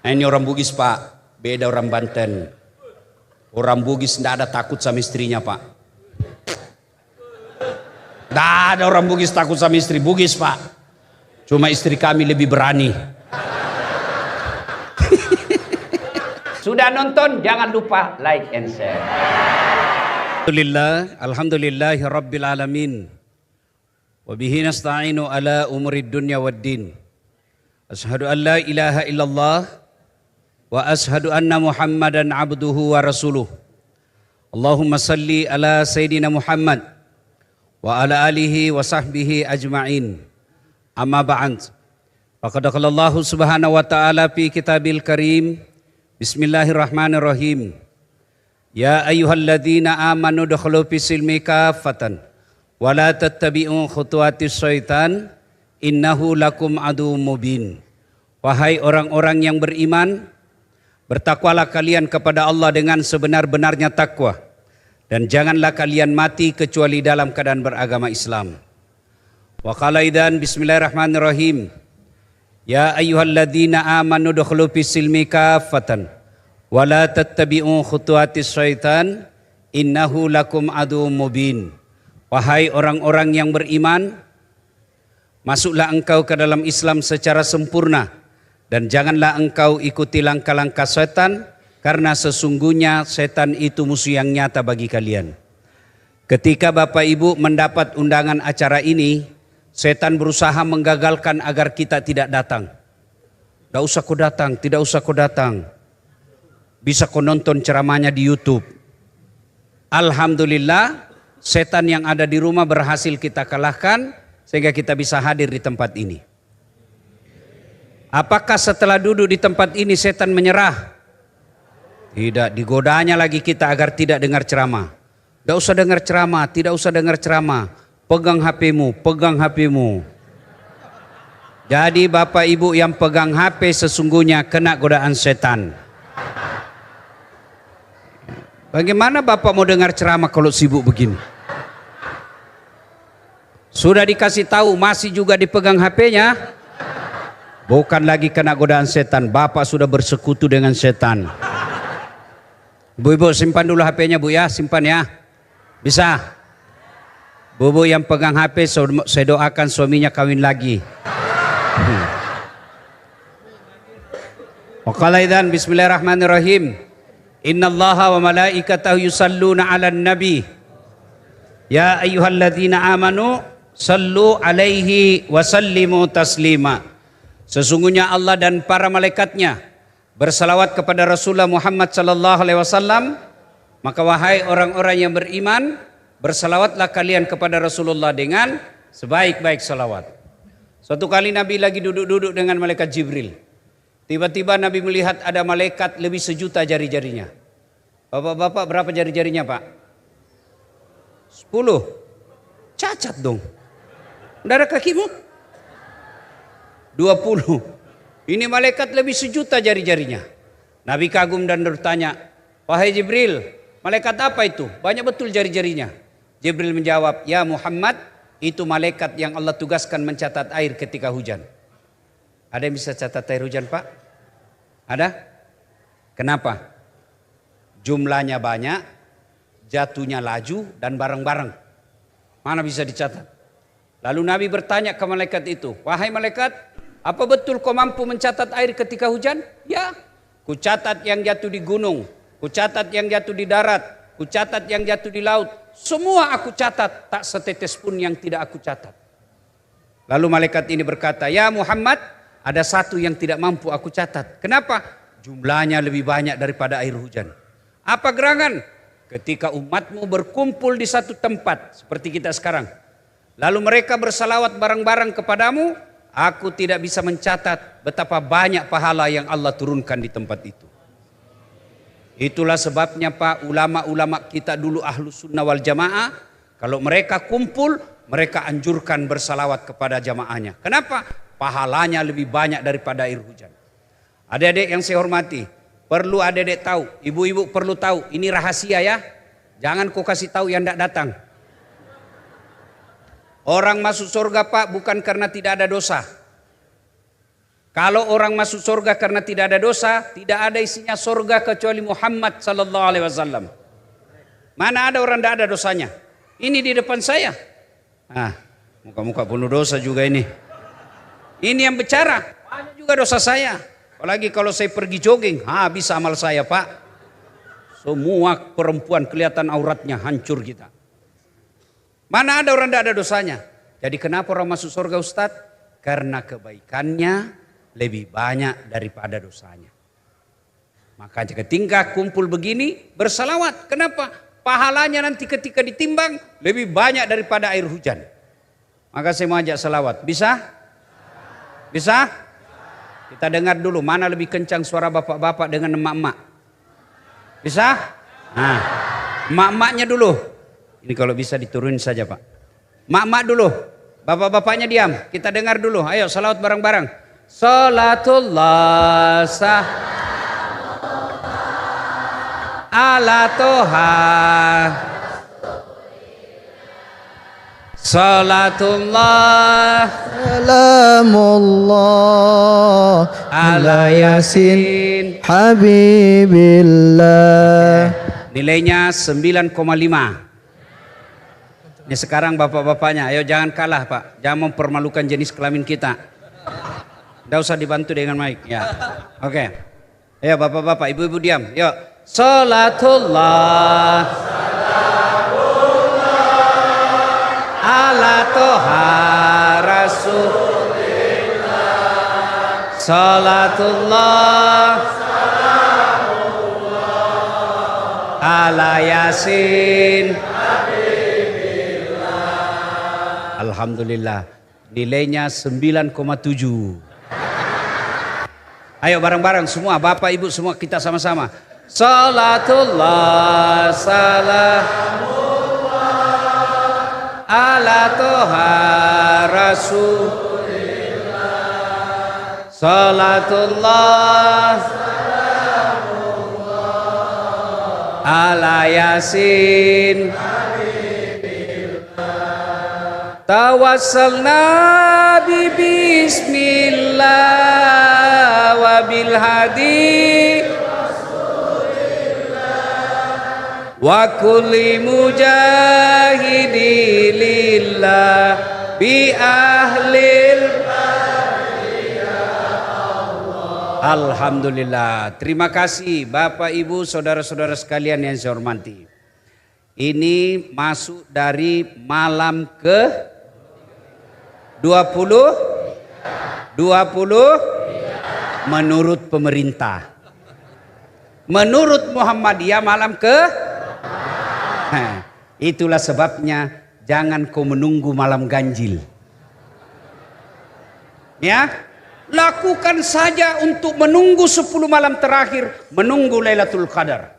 A: Ini orang Bugis Pak, beda orang Banten. Orang Bugis nggak ada takut sama istrinya Pak. Nggak ada orang Bugis takut sama istri Bugis Pak. Cuma istri kami lebih berani. Sudah nonton, jangan lupa like and share. Alhamdulillahi rabbil alamin. Wa bihi nasta'inu ala umurid dunya waddin. Ashhadu an la ilaha illallah wa ashhadu anna Muhammadan abduhu wa rasuluh. Allahumma salli ala Sayyidina Muhammad wa ala alihi wa sahbihi ajma'in. Amma ba'd. Faqad qala Allah subhanahu wa ta'ala fi kitabil karim. Bismillahirrahmanirrahim. Ya ayyuhalladzina amanu dukhulu fis silmi kaffatan wa la tattabi'u khutuwatis syaitan innahu lakum aduwwum mubin. Wahai orang-orang yang beriman, Bertakwalah kalian kepada Allah dengan sebenar-benarnya takwa. Dan janganlah kalian mati kecuali dalam keadaan beragama Islam. Wa qala idzan bismillahirrahmanirrahim. Ya ayyuhalladzina amanu dukhulu fis-silmi kaffatan wa la tattabi'u khutuwatis syaitan innahu lakum aduwwum mubin. Wahai orang-orang yang beriman, masuklah engkau ke dalam Islam secara sempurna dan janganlah engkau ikuti langkah-langkah setan, karena sesungguhnya setan itu musuh yang nyata bagi kalian. Ketika Bapak Ibu mendapat undangan acara ini, setan berusaha menggagalkan agar kita tidak datang. Tidak usah kau datang, tidak usah kau datang. Bisa kau nonton ceramahnya di YouTube. Alhamdulillah, setan yang ada di rumah berhasil kita kalahkan sehingga kita bisa hadir di tempat ini. Apakah setelah duduk di tempat ini setan menyerah? Tidak, digodanya lagi kita agar tidak dengar ceramah. Tidak usah dengar ceramah, tidak usah dengar ceramah. Pegang HP-mu, pegang HP-mu. Jadi Bapak Ibu yang pegang HP sesungguhnya kena godaan setan. Bagaimana Bapak mau dengar ceramah kalau sibuk begini? Sudah dikasih tahu masih juga dipegang HP-nya. Bukan lagi kena godaan setan, Bapak sudah bersekutu dengan setan. Bu-ibu simpan dulu HP-nya Bu ya, simpan ya. Bisa? Bu yang pegang HP saya doakan suaminya kawin lagi. Wa qala idzan bismillahirrahmanirrahim. Innallaha wa malaikatahu yusalluna 'alan nabi. Ya ayyuhalladzina amanu sallu alaihi wa sallimu taslima. Sesungguhnya Allah dan para malaikatnya bersalawat kepada Rasulullah Muhammad sallallahu alaihi wasallam. Maka wahai orang-orang yang beriman, bersalawatlah kalian kepada Rasulullah dengan sebaik-baik salawat. Suatu kali Nabi lagi duduk-duduk dengan malaikat Jibril. Tiba-tiba Nabi melihat ada malaikat lebih 1.000.000 jari-jarinya. Bapak-bapak berapa jari-jarinya Pak? 10. Cacat dong. Tidak ada kakimu? 20. Ini malaikat lebih 1.000.000 jari-jarinya. Nabi kagum dan bertanya, wahai Jibril, malaikat apa itu? Banyak betul jari-jarinya. Jibril menjawab, ya Muhammad, itu malaikat yang Allah tugaskan mencatat air ketika hujan. Ada yang bisa catat air hujan Pak? Ada? Kenapa? Jumlahnya banyak, jatuhnya laju dan bareng-bareng. Mana bisa dicatat? Lalu Nabi bertanya ke malaikat itu, wahai malaikat, apa betul kau mampu mencatat air ketika hujan? Ya, ku catat yang jatuh di gunung, ku catat yang jatuh di darat, ku catat yang jatuh di laut. Semua aku catat, tak setetes pun yang tidak aku catat. Lalu malaikat ini berkata, ya Muhammad, ada satu yang tidak mampu aku catat. Kenapa? Jumlahnya lebih banyak daripada air hujan. Apa gerangan? Ketika umatmu berkumpul di satu tempat, seperti kita sekarang. Lalu mereka bersalawat bareng-bareng kepadamu, aku tidak bisa mencatat betapa banyak pahala yang Allah turunkan di tempat itu. Itulah sebabnya Pak, ulama-ulama kita dulu Ahlus Sunnah wal Jamaah, kalau mereka kumpul, mereka anjurkan bersalawat kepada jamaahnya. Kenapa? Pahalanya lebih banyak daripada air hujan. Adik-adik yang saya hormati, perlu adik-adik tahu, ibu-ibu perlu tahu, ini rahasia ya. Jangan kau kasih tahu yang tidak datang. Orang masuk surga Pak bukan karena tidak ada dosa. Kalau orang masuk surga karena tidak ada dosa, tidak ada isinya surga kecuali Muhammad sallallahu alaihi wasallam. Mana ada orang tidak ada dosanya? Ini di depan saya. Muka-muka penuh dosa juga ini. Ini yang bicara, banyak juga dosa saya. Apalagi kalau saya pergi jogging, habis amal saya Pak. Semua perempuan kelihatan auratnya, hancur kita. Mana ada orang tidak ada dosanya? Jadi kenapa orang masuk surga Ustadz? Karena kebaikannya lebih banyak daripada dosanya. Makanya ketika kumpul begini bersalawat. Kenapa? Pahalanya nanti ketika ditimbang lebih banyak daripada air hujan. Maka saya mau ajak salawat. Bisa? Bisa? Kita dengar dulu mana lebih kencang suara bapak-bapak dengan emak-emak. Bisa? Nah, emak-emaknya dulu. Ini kalau bisa diturunin saja Pak. Mak-mak dulu. Bapak-bapaknya diam. Kita dengar dulu. Ayo salawat bareng-bareng. Salatullah ala toha salatullah
B: salamullah
A: ala yasin
B: habibillah.
A: Nilainya 9,5. Ini sekarang bapak-bapaknya, ayo jangan kalah Pak, jangan mempermalukan jenis kelamin kita. Tidak usah dibantu dengan mic ya. Oke. Ayo bapak-bapak, ibu-ibu diam. Yuk. Salatullah ala toha rasulillah. Salatullah ala yasin. Alhamdulillah, nilainya 9,7. Ayo bareng-bareng semua, bapak ibu semua kita sama-sama. Salatullah salamullah ala toha rasulillah. Salatullah salamullah ala yasin. Tawassalna bi bismillah wa bil hadi wa kulli mujahidi lillah bi ahlil. Alhamdulillah. Terima kasih Bapak Ibu saudara-saudara sekalian yang saya hormati. Ini masuk dari malam ke 20 menurut pemerintah. Menurut Muhammadiyah malam ke itulah sebabnya jangan kau menunggu malam ganjil. Ya, lakukan saja untuk menunggu 10 malam terakhir, menunggu Lailatul Qadar.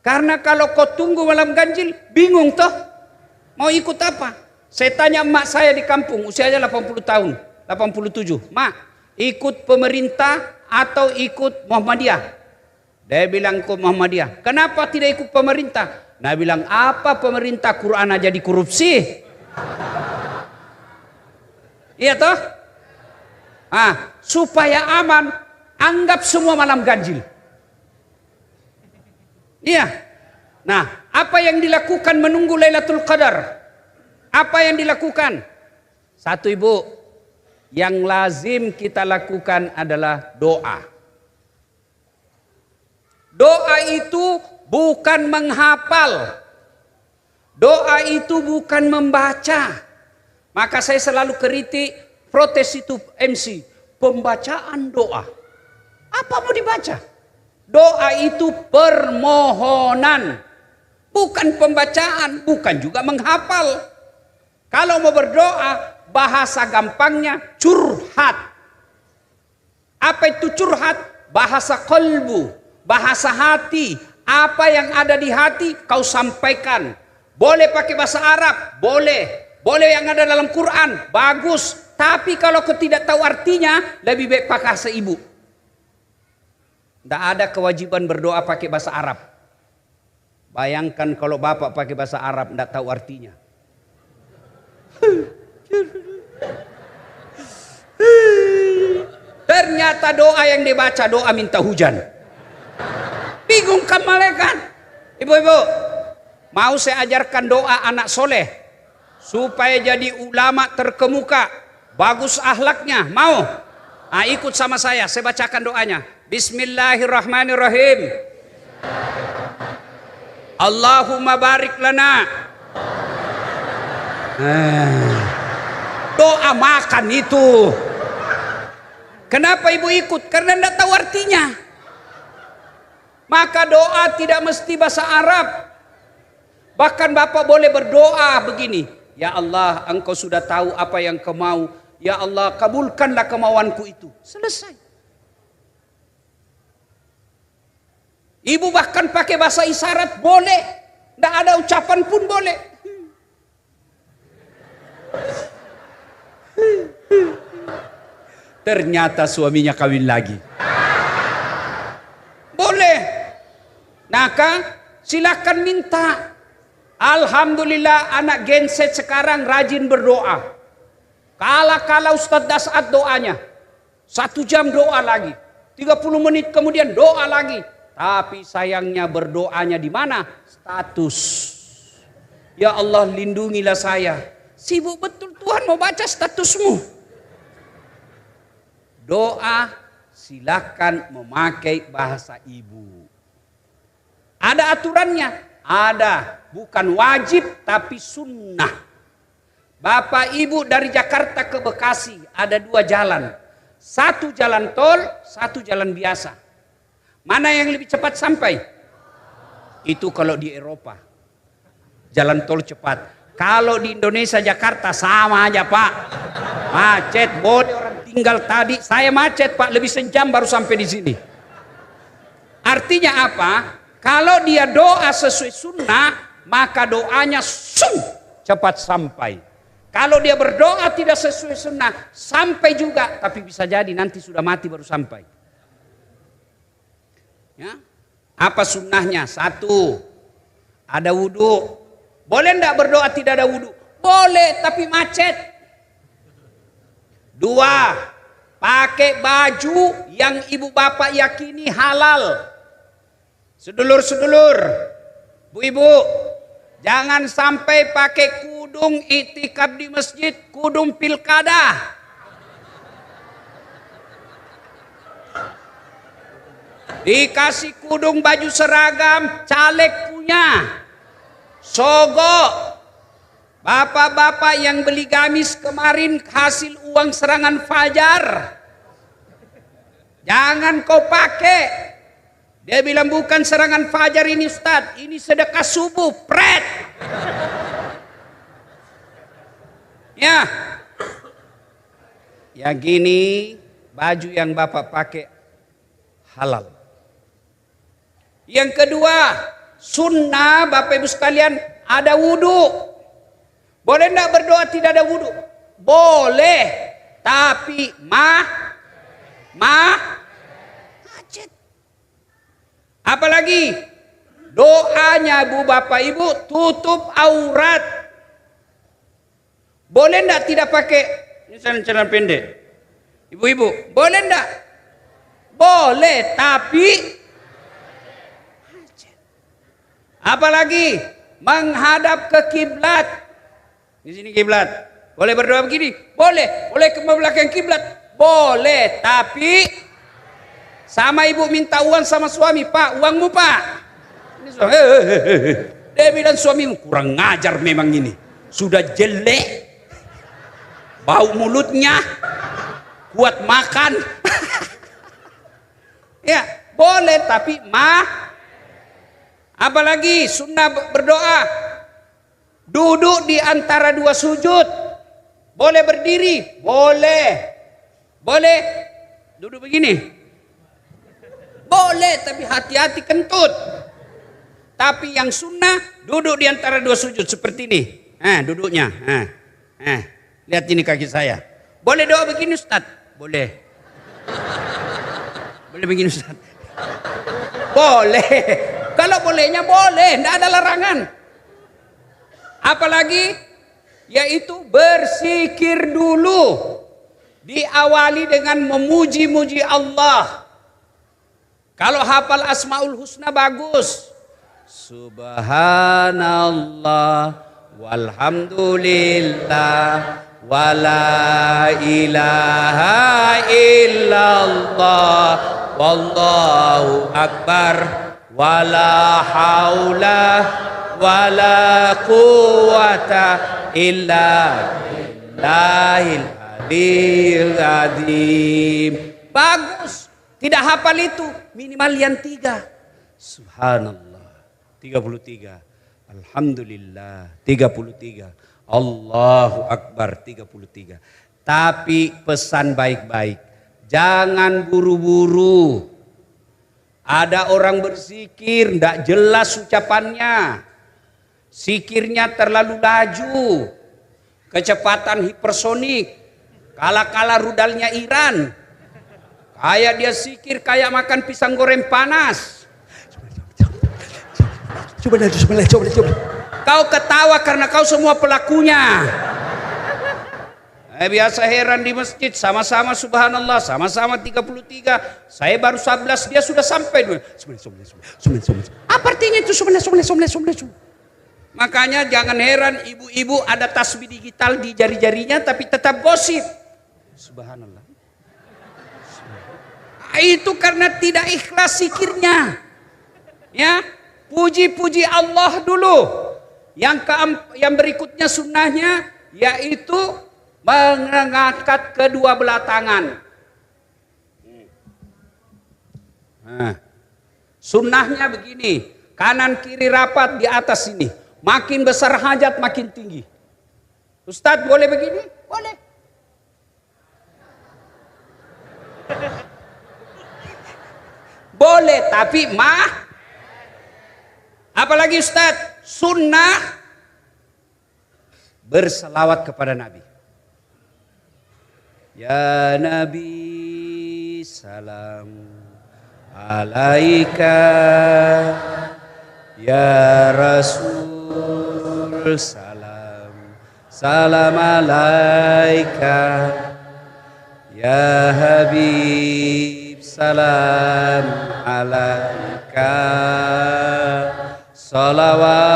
A: Karena kalau kau tunggu malam ganjil, bingung toh mau ikut apa? Saya tanya emak saya di kampung, usianya 80 tahun, 87. Mak, ikut pemerintah atau ikut Muhammadiyah? Dia bilang ke Muhammadiyah. Kenapa tidak ikut pemerintah? Nah bilang, apa pemerintah Quran aja dikorupsi? Iya toh? Supaya aman, anggap semua malam ganjil. Iya. Nah, apa yang dilakukan menunggu Lailatul Qadar? Apa yang dilakukan? Satu ibu, yang lazim kita lakukan adalah doa. Doa itu bukan menghafal. Doa itu bukan membaca. Maka saya selalu kritik protes itu MC. Pembacaan doa. Apa mau dibaca? Doa itu permohonan. Bukan pembacaan, bukan juga menghafal. Kalau mau berdoa, bahasa gampangnya curhat. Apa itu curhat? Bahasa kalbu, bahasa hati. Apa yang ada di hati kau sampaikan. Boleh pakai bahasa Arab, boleh. Boleh yang ada dalam Quran, bagus. Tapi kalau kau tidak tahu artinya, lebih baik pakai bahasa ibu. Tidak ada kewajiban berdoa pakai bahasa Arab. Bayangkan kalau bapak pakai bahasa Arab, tidak tahu artinya. Ternyata doa yang dibaca doa minta hujan. Bingung kan malaikat? Ibu-ibu, mau saya ajarkan doa anak soleh supaya jadi ulama terkemuka, bagus akhlaknya. Mau? Ikut sama saya bacakan doanya. Bismillahirrahmanirrahim. Allahumma barik lana. Doa makan itu. Kenapa ibu ikut? Karena tidak tahu artinya. Maka doa tidak mesti bahasa Arab. Bahkan bapak boleh berdoa begini. Ya Allah, engkau sudah tahu apa yang kau mau. Ya Allah, kabulkanlah kemauanku itu. Selesai. Ibu bahkan pakai bahasa isyarat boleh. Tidak ada ucapan pun boleh. Ternyata suaminya kawin lagi. Boleh. Nah maka silakan minta. Alhamdulillah anak genset sekarang rajin berdoa. Kala-kala Ustadz Dasat doanya 1 jam doa lagi, 30 menit kemudian doa lagi. Tapi sayangnya berdoanya di mana? Status. Ya Allah lindungilah saya. Sibuk betul Tuhan mau baca statusmu. Doa silakan memakai bahasa ibu. Ada aturannya? Ada. Bukan wajib tapi sunnah. Bapak ibu dari Jakarta ke Bekasi ada 2 jalan. 1 jalan tol, 1 jalan biasa. Mana yang lebih cepat sampai? Itu kalau di Eropa. Jalan tol cepat. Kalau di Indonesia Jakarta sama aja Pak. Macet, boleh orang tinggal tadi. Saya macet Pak, lebih sejam baru sampai di sini. Artinya apa? Kalau dia doa sesuai sunnah, maka doanya cepat sampai. Kalau dia berdoa tidak sesuai sunnah, sampai juga, tapi bisa jadi nanti sudah mati baru sampai. Ya. Apa sunnahnya? 1, ada wudhu. Boleh enggak berdoa tidak ada wudhu? Boleh, tapi macet. 2, pakai baju yang ibu bapak yakini halal. Sedulur-sedulur, bu-ibu, jangan sampai pakai kudung itikaf di masjid, kudung pilkada. Dikasih kudung baju seragam, caleg punya. Sogok. Bapak-bapak yang beli gamis kemarin hasil uang serangan fajar. Jangan kau pakai. Dia bilang bukan serangan fajar ini Ustaz, ini sedekah subuh, pret. Ya. Yang gini baju yang bapak pakai halal. Yang kedua, sunnah Bapak Ibu sekalian ada wudhu. Boleh enggak berdoa tidak ada wudhu? Boleh, tapi macet. Apalagi doanya Bu Bapak Ibu tutup aurat. Boleh enggak tidak pakai celana pendek? Ibu-ibu, boleh enggak? Boleh, tapi apalagi menghadap ke kiblat. Di sini kiblat. Boleh berdoa begini? Boleh. Boleh ke belakang kiblat? Boleh, tapi sama ibu minta uang sama suami, Pak, uangmu Pak. Ini suami, dia bilang suamimu kurang ngajar memang ini. Sudah jelek, bau mulutnya, kuat makan. Ya, boleh tapi apalagi sunnah berdoa. Duduk di antara 2 sujud. Boleh berdiri? Boleh. Boleh duduk begini? Boleh, tapi hati-hati kentut. Tapi yang sunnah duduk di antara 2 sujud seperti ini. Duduknya. Lihat ini kaki saya. Boleh doa begini Ustaz? Boleh. Boleh begini Ustaz? Boleh. Kalau bolehnya boleh, tidak ada larangan. Apalagi yaitu berzikir dulu. Diawali dengan memuji-muji Allah. Kalau hafal Asmaul Husna bagus. Subhanallah walhamdulillah wala ilaha illallah wallahu akbar wala haula wala quwata illa billahil aliyil azim. Bagus. Tidak hafal itu, minimal yang 3. Subhanallah 33, alhamdulillah 33, Allahu akbar 33. Tapi pesan baik-baik, jangan buru-buru. Ada orang berzikir tidak jelas ucapannya. Zikirnya terlalu laju. Kecepatan hipersonik. Kala-kala rudalnya Iran. Kayak dia zikir kayak makan pisang goreng panas.
B: Coba.
A: Kau ketawa karena kau semua pelakunya. Biasa heran di masjid, sama-sama subhanallah, sama-sama 33. Saya baru 11, dia sudah sampai. Apa artinya itu subhanallah. Makanya jangan heran ibu-ibu ada tasbih digital di jari-jarinya tapi tetap gosip. Subhanallah. Itu karena tidak ikhlas zikirnya. Ya, puji-puji Allah dulu. Yang berikutnya sunnahnya yaitu mengangkat kedua belah tangan. Nah, sunnahnya begini, kanan kiri rapat di atas ini. Makin besar hajat makin tinggi. Ustadz boleh begini? Boleh. Boleh, tapi apalagi Ustadz, sunnah berselawat kepada Nabi. Ya Nabi salam alaika, ya Rasul salam alaika, ya Habib salam alaika, salawatullah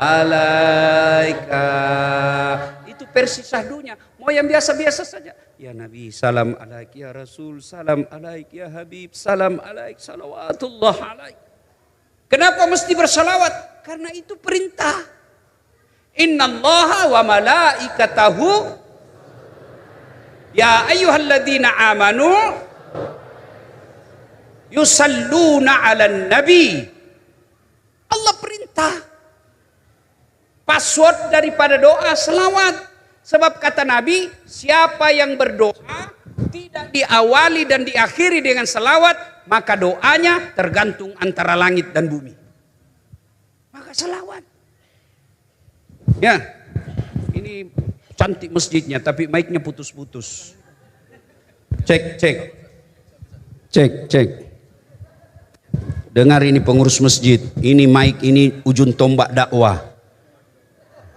A: alaika. Itu versi syahdunya. Mau yang biasa-biasa saja. Ya Nabi salam alaik, ya Rasul salam alaik, ya Habib salam alaik, salawatullah alaik. Kenapa mesti bersalawat? Karena itu perintah. Innallaha wa malaikatahu ya ayyuhalladzina amanu yusalluna 'alan nabi. Allah perintah. Password daripada doa selawat. Sebab kata Nabi, siapa yang berdoa tidak diawali dan diakhiri dengan selawat, maka doanya tergantung antara langit dan bumi. Maka selawat. Ya, ini cantik masjidnya, tapi mic-nya putus-putus. Cek. Dengar ini pengurus masjid, ini mic ini ujung tombak dakwah.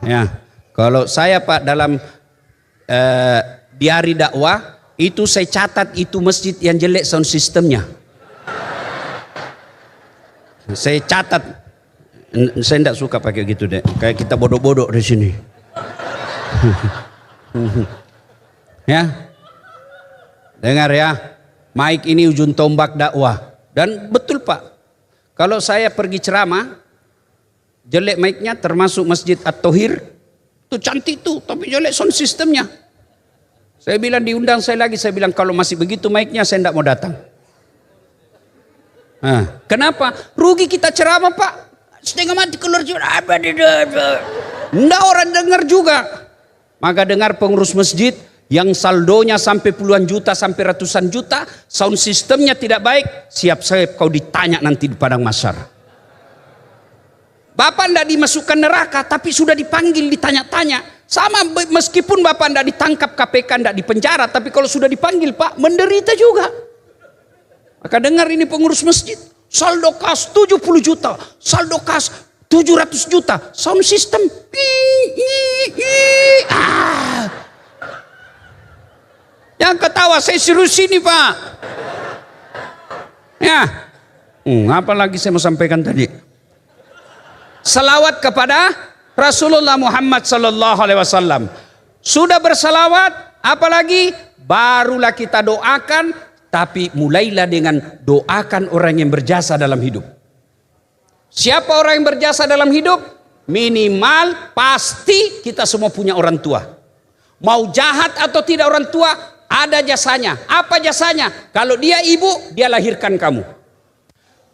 A: Ya. Kalau saya Pak dalam diari dakwah itu saya catat itu masjid yang jelek sound systemnya. Saya catat, saya tidak suka pakai gitu deh. Kayak kita bodoh-bodoh di sini. Ya, dengar ya, mic ini ujung tombak dakwah. Dan betul Pak, kalau saya pergi ceramah, jelek mic-nya termasuk Masjid At-Thohir. Itu cantik tuh, tapi jelek sound sistemnya. Saya bilang diundang saya lagi, saya bilang kalau masih begitu mic-nya saya tidak mau datang. Nah, kenapa? Rugi kita ceramah Pak. Setengah mati keluar juga. Tidak orang dengar juga. Maka dengar pengurus masjid yang saldonya sampai puluhan juta sampai ratusan juta, sound sistemnya tidak baik, siap-siap kau ditanya nanti di padang mahsyar. Bapak tidak dimasukkan neraka, tapi sudah dipanggil, ditanya-tanya. Sama meskipun Bapak tidak ditangkap KPK, tidak dipenjara, tapi kalau sudah dipanggil Pak, menderita juga. Maka dengar ini pengurus masjid, saldo kas 70 juta, saldo kas 700 juta, sound system. Yang ketawa saya suruh sini Pak. Ya, apa lagi saya mau sampaikan tadi? Salawat kepada Rasulullah Muhammad sallallahu alaihi wasallam. Sudah bersalawat, apalagi barulah kita doakan, tapi mulailah dengan doakan orang yang berjasa dalam hidup. Siapa orang yang berjasa dalam hidup? Minimal pasti kita semua punya orang tua. Mau jahat atau tidak orang tua, ada jasanya. Apa jasanya? Kalau dia ibu, dia lahirkan kamu.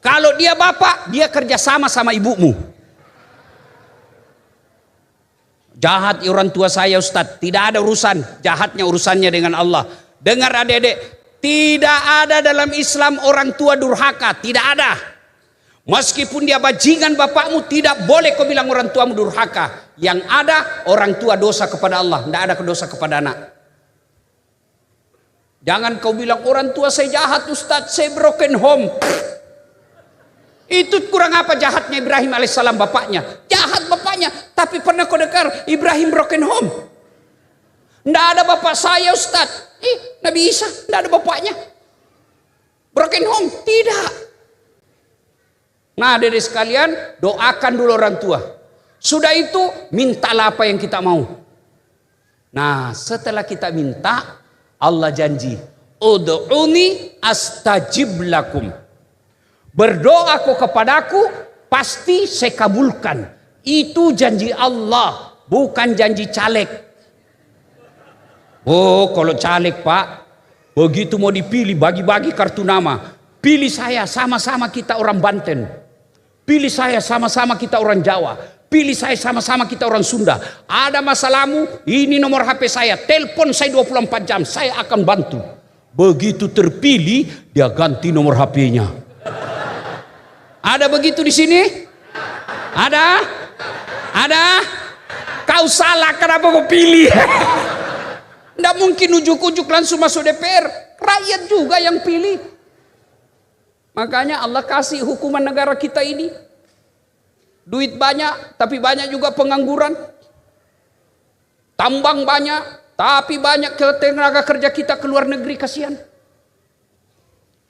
A: Kalau dia bapak, dia kerjasama sama ibumu. Jahat orang tua saya Ustadz, tidak ada urusan. Jahatnya urusannya dengan Allah. Dengar adik-adik, tidak ada dalam Islam orang tua durhaka, tidak ada. Meskipun dia bajingan bapakmu, tidak boleh kau bilang orang tuamu durhaka. Yang ada orang tua dosa kepada Allah, tidak ada dosa kepada anak. Jangan kau bilang orang tua saya jahat Ustadz, saya broken home. Itu kurang apa jahatnya Ibrahim alaihissalam bapaknya? Jahat bapaknya, tapi pernah kau dengar Ibrahim broken home? Tidak ada bapak saya Ustaz. Nabi Isa tidak ada bapaknya. Broken home, tidak. Nah, adik-adik sekalian, doakan dulu orang tua. Sudah itu, mintalah apa yang kita mau. Nah, setelah kita minta, Allah janji, ud'uni astajib lakum. Berdoa kau kepadaku, pasti saya kabulkan. Itu janji Allah, bukan janji caleg. Oh, kalau caleg Pak, begitu mau dipilih, bagi-bagi kartu nama. Pilih saya, sama-sama kita orang Banten. Pilih saya, sama-sama kita orang Jawa. Pilih saya, sama-sama kita orang Sunda. Ada masalahmu, ini nomor HP saya. Telepon saya 24 jam, saya akan bantu. Begitu terpilih, dia ganti nomor HP-nya. Ada begitu di sini? Ada? Ada? Kau salah, kenapa kau pilih? Tidak mungkin ujuk-ujuk langsung masuk DPR. Rakyat juga yang pilih. Makanya Allah kasih hukuman negara kita ini. Duit banyak, tapi banyak juga pengangguran. Tambang banyak, tapi banyak tenaga kerja kita ke luar negeri, kasihan.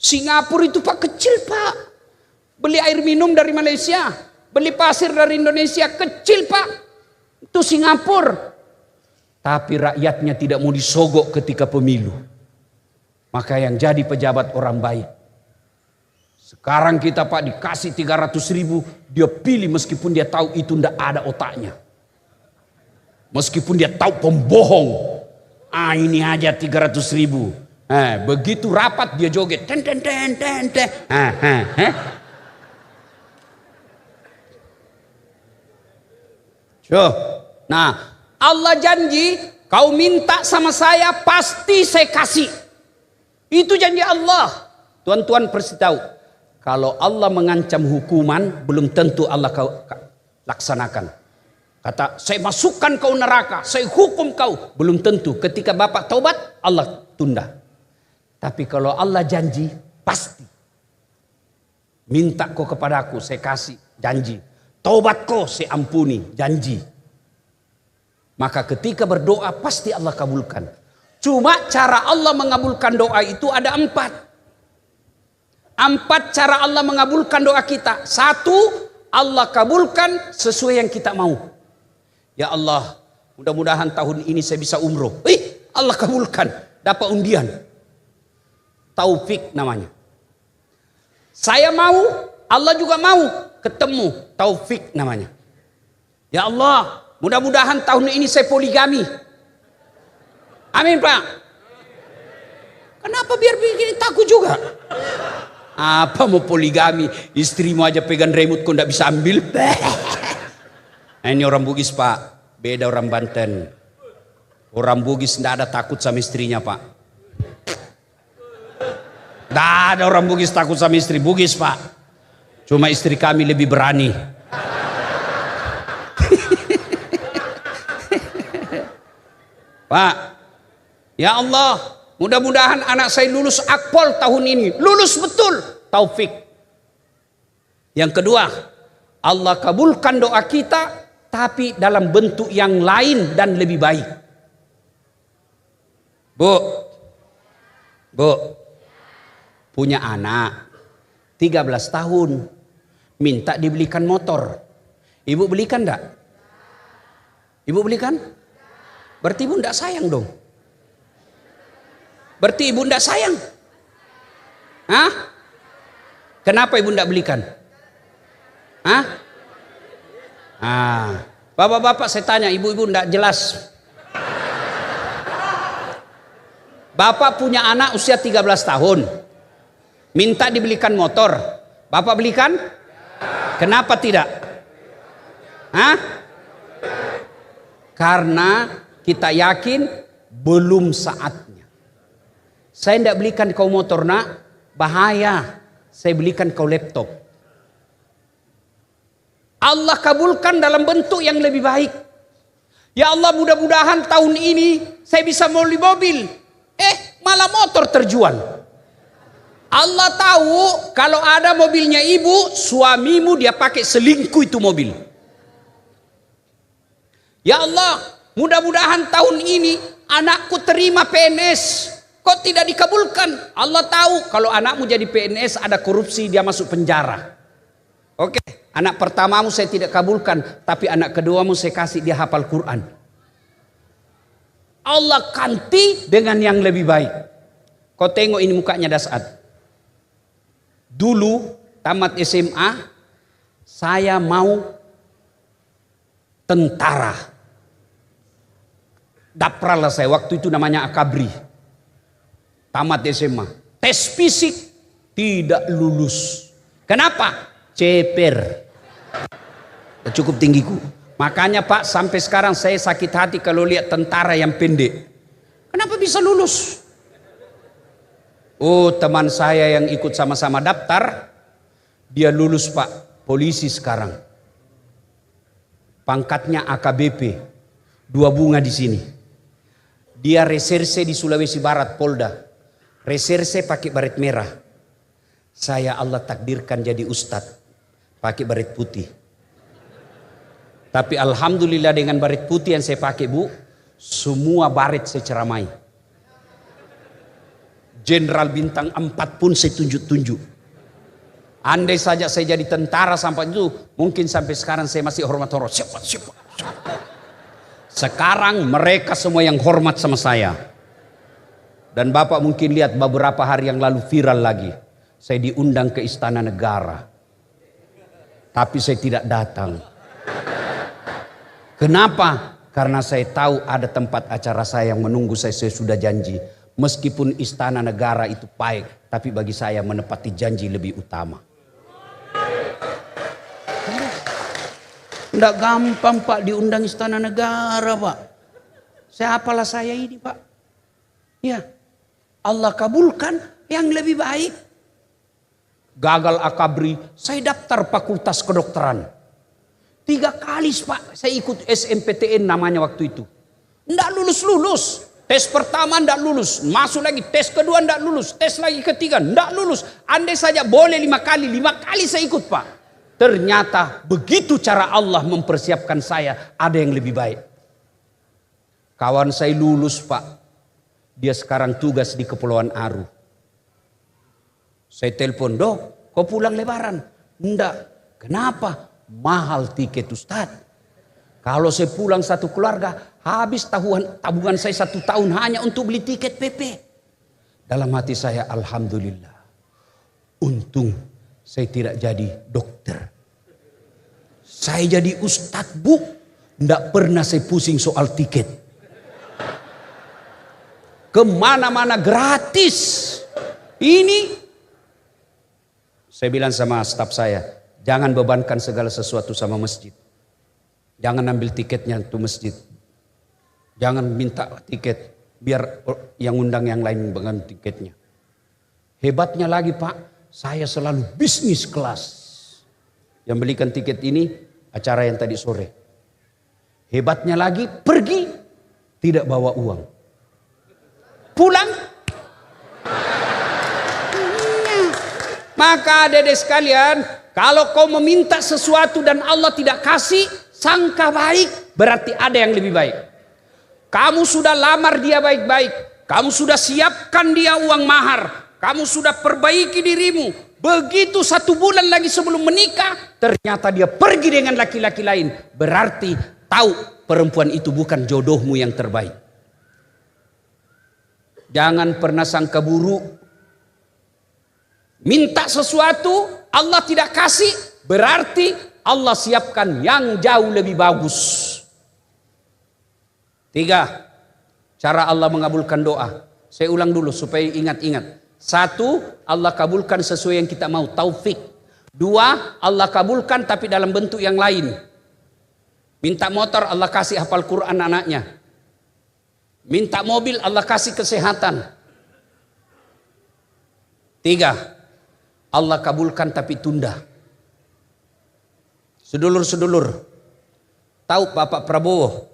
A: Singapura itu Pak kecil Pak. Beli air minum dari Malaysia, beli pasir dari Indonesia, kecil Pak. Itu Singapura. Tapi rakyatnya tidak mau disogok ketika pemilu. Maka yang jadi pejabat orang baik. Sekarang kita Pak dikasih 300.000, dia pilih meskipun dia tahu itu tidak ada otaknya. Meskipun dia tahu pembohong. Ini aja 300.000. Begitu rapat dia joget. Ten ten ten ten ten. Nah, Allah janji, kau minta sama saya pasti saya kasih. Itu janji Allah. Tuan-tuan perlu tahu, kalau Allah mengancam hukuman, belum tentu Allah kau laksanakan. Kata, saya masukkan kau neraka, saya hukum kau, belum tentu. Ketika bapak taubat, Allah tunda. Tapi kalau Allah janji, pasti. Minta kau kepadaku, saya kasih, janji. Taubat kau, saya ampuni, janji. Maka ketika berdoa pasti Allah kabulkan. Cuma cara Allah mengabulkan doa itu ada 4. 4 cara Allah mengabulkan doa kita. 1, Allah kabulkan sesuai yang kita mau. Ya Allah, mudah-mudahan tahun ini saya bisa umroh. Allah kabulkan, dapat undian. Taufik namanya. Saya mau, Allah juga mau, ketemu, taufik namanya. Ya Allah, mudah-mudahan tahun ini saya poligami. Amin Pak. Kenapa biar begini takut juga? Apa mau poligami? Istrimu aja pegang remote kok nggak bisa ambil. Ini orang Bugis Pak, beda orang Banten. Orang Bugis nggak ada takut sama istrinya Pak. Nggak ada orang Bugis takut sama istri Bugis Pak. Cuma istri kami lebih berani. Pak, ya Allah, mudah-mudahan anak saya lulus akpol tahun ini. Lulus betul, taufik. Yang kedua, Allah kabulkan doa kita, tapi dalam bentuk yang lain dan lebih baik. Bu, punya anak 13 tahun, minta dibelikan motor. Ibu belikan enggak? Ibu belikan? Berarti ibu enggak sayang dong. Berarti ibu enggak sayang. Hah? Kenapa ibu enggak belikan? Hah? Bapak-bapak saya tanya, ibu-ibu enggak jelas. Bapak punya anak usia 13 tahun. Minta dibelikan motor. Bapak belikan? Kenapa tidak? Hah? Karena kita yakin belum saatnya. Saya tidak belikan kau motor nak, bahaya. Saya belikan kau laptop. Allah kabulkan dalam bentuk yang lebih baik. Ya Allah, mudah-mudahan tahun ini saya bisa beli mobil. Malah motor terjual. Allah tahu kalau ada mobilnya ibu, suamimu dia pakai selingkuh itu mobil. Ya Allah, mudah-mudahan tahun ini anakku terima PNS. Kok tidak dikabulkan? Allah tahu kalau anakmu jadi PNS ada korupsi, dia masuk penjara. Oke, anak pertamamu saya tidak kabulkan, tapi anak keduamu saya kasih dia hafal Quran. Allah ganti dengan yang lebih baik. Kau tengok ini mukanya Dasad. Dulu tamat SMA, saya mau tentara. Dapral lah saya, waktu itu namanya Akabri. Tamat SMA. Tes fisik tidak lulus. Kenapa? Ceper. Cukup tinggiku. Makanya Pak, sampai sekarang saya sakit hati kalau lihat tentara yang pendek. Kenapa bisa lulus? Oh, teman saya yang ikut sama-sama daftar, dia lulus Pak, polisi sekarang. Pangkatnya AKBP, 2 bunga di sini. Dia reserse di Sulawesi Barat, Polda. Reserse pakai baret merah. Saya Allah takdirkan jadi ustadz, pakai baret putih. Tapi alhamdulillah dengan baret putih yang saya pakai Bu, semua baret saya ceramai. Jenderal bintang 4 pun saya tunjuk-tunjuk. Andai saja saya jadi tentara sampai itu, mungkin sampai sekarang saya masih hormat-hormat. Siapa. Sekarang mereka semua yang hormat sama saya. Dan Bapak mungkin lihat beberapa hari yang lalu viral lagi. Saya diundang ke Istana Negara. Tapi saya tidak datang. Kenapa? Karena saya tahu ada tempat acara saya yang menunggu saya sudah janji. Meskipun Istana Negara itu baik, tapi bagi saya menepati janji lebih utama. Tidak gampang Pak diundang Istana Negara Pak. Siapalah saya ini Pak. Ya, Allah kabulkan yang lebih baik. Gagal Akabri, saya daftar Fakultas Kedokteran. 3 kali Pak, saya ikut SMPTN namanya waktu itu. Tidak lulus-lulus. Tes pertama tidak lulus, masuk lagi, tes kedua tidak lulus, tes lagi ketiga tidak lulus. Andai saja boleh 5 kali saya ikut Pak. Ternyata begitu cara Allah mempersiapkan saya, ada yang lebih baik. Kawan saya lulus Pak, dia sekarang tugas di Kepulauan Aru. Saya telepon, Dok, kau pulang lebaran? Enggak. Kenapa? Mahal tiket Ustaz. Kalau saya pulang satu keluarga, habis tabungan saya 1 tahun hanya untuk beli tiket PP. Dalam hati saya, alhamdulillah. Untung saya tidak jadi dokter. Saya jadi ustadz Bu. Tidak pernah saya pusing soal tiket. Kemana-mana gratis. Ini. Saya bilang sama staf saya, jangan bebankan segala sesuatu sama masjid. Jangan ambil tiketnya untuk masjid. Jangan minta tiket. Biar yang undang yang lain dengan tiketnya. Hebatnya lagi Pak, saya selalu bisnis kelas. Yang belikan tiket ini acara yang tadi sore. Hebatnya lagi pergi tidak bawa uang. Pulang. Maka adik-adik sekalian, kalau kau meminta sesuatu dan Allah tidak kasih, sangka baik, berarti ada yang lebih baik. Kamu sudah lamar dia baik-baik. Kamu sudah siapkan dia uang mahar. Kamu sudah perbaiki dirimu. Begitu 1 bulan lagi sebelum menikah, ternyata dia pergi dengan laki-laki lain. Berarti tahu perempuan itu bukan jodohmu yang terbaik. Jangan pernah sangka buruk. Minta sesuatu, Allah tidak kasih, berarti Allah siapkan yang jauh lebih bagus. 3, cara Allah mengabulkan doa. Saya ulang dulu supaya ingat-ingat. 1, Allah kabulkan sesuai yang kita mau, taufik. 2, Allah kabulkan tapi dalam bentuk yang lain. Minta motor, Allah kasih hafal Quran anaknya. Minta mobil, Allah kasih kesehatan. 3, Allah kabulkan tapi tunda. Sedulur-sedulur, tahu Bapak Prabowo?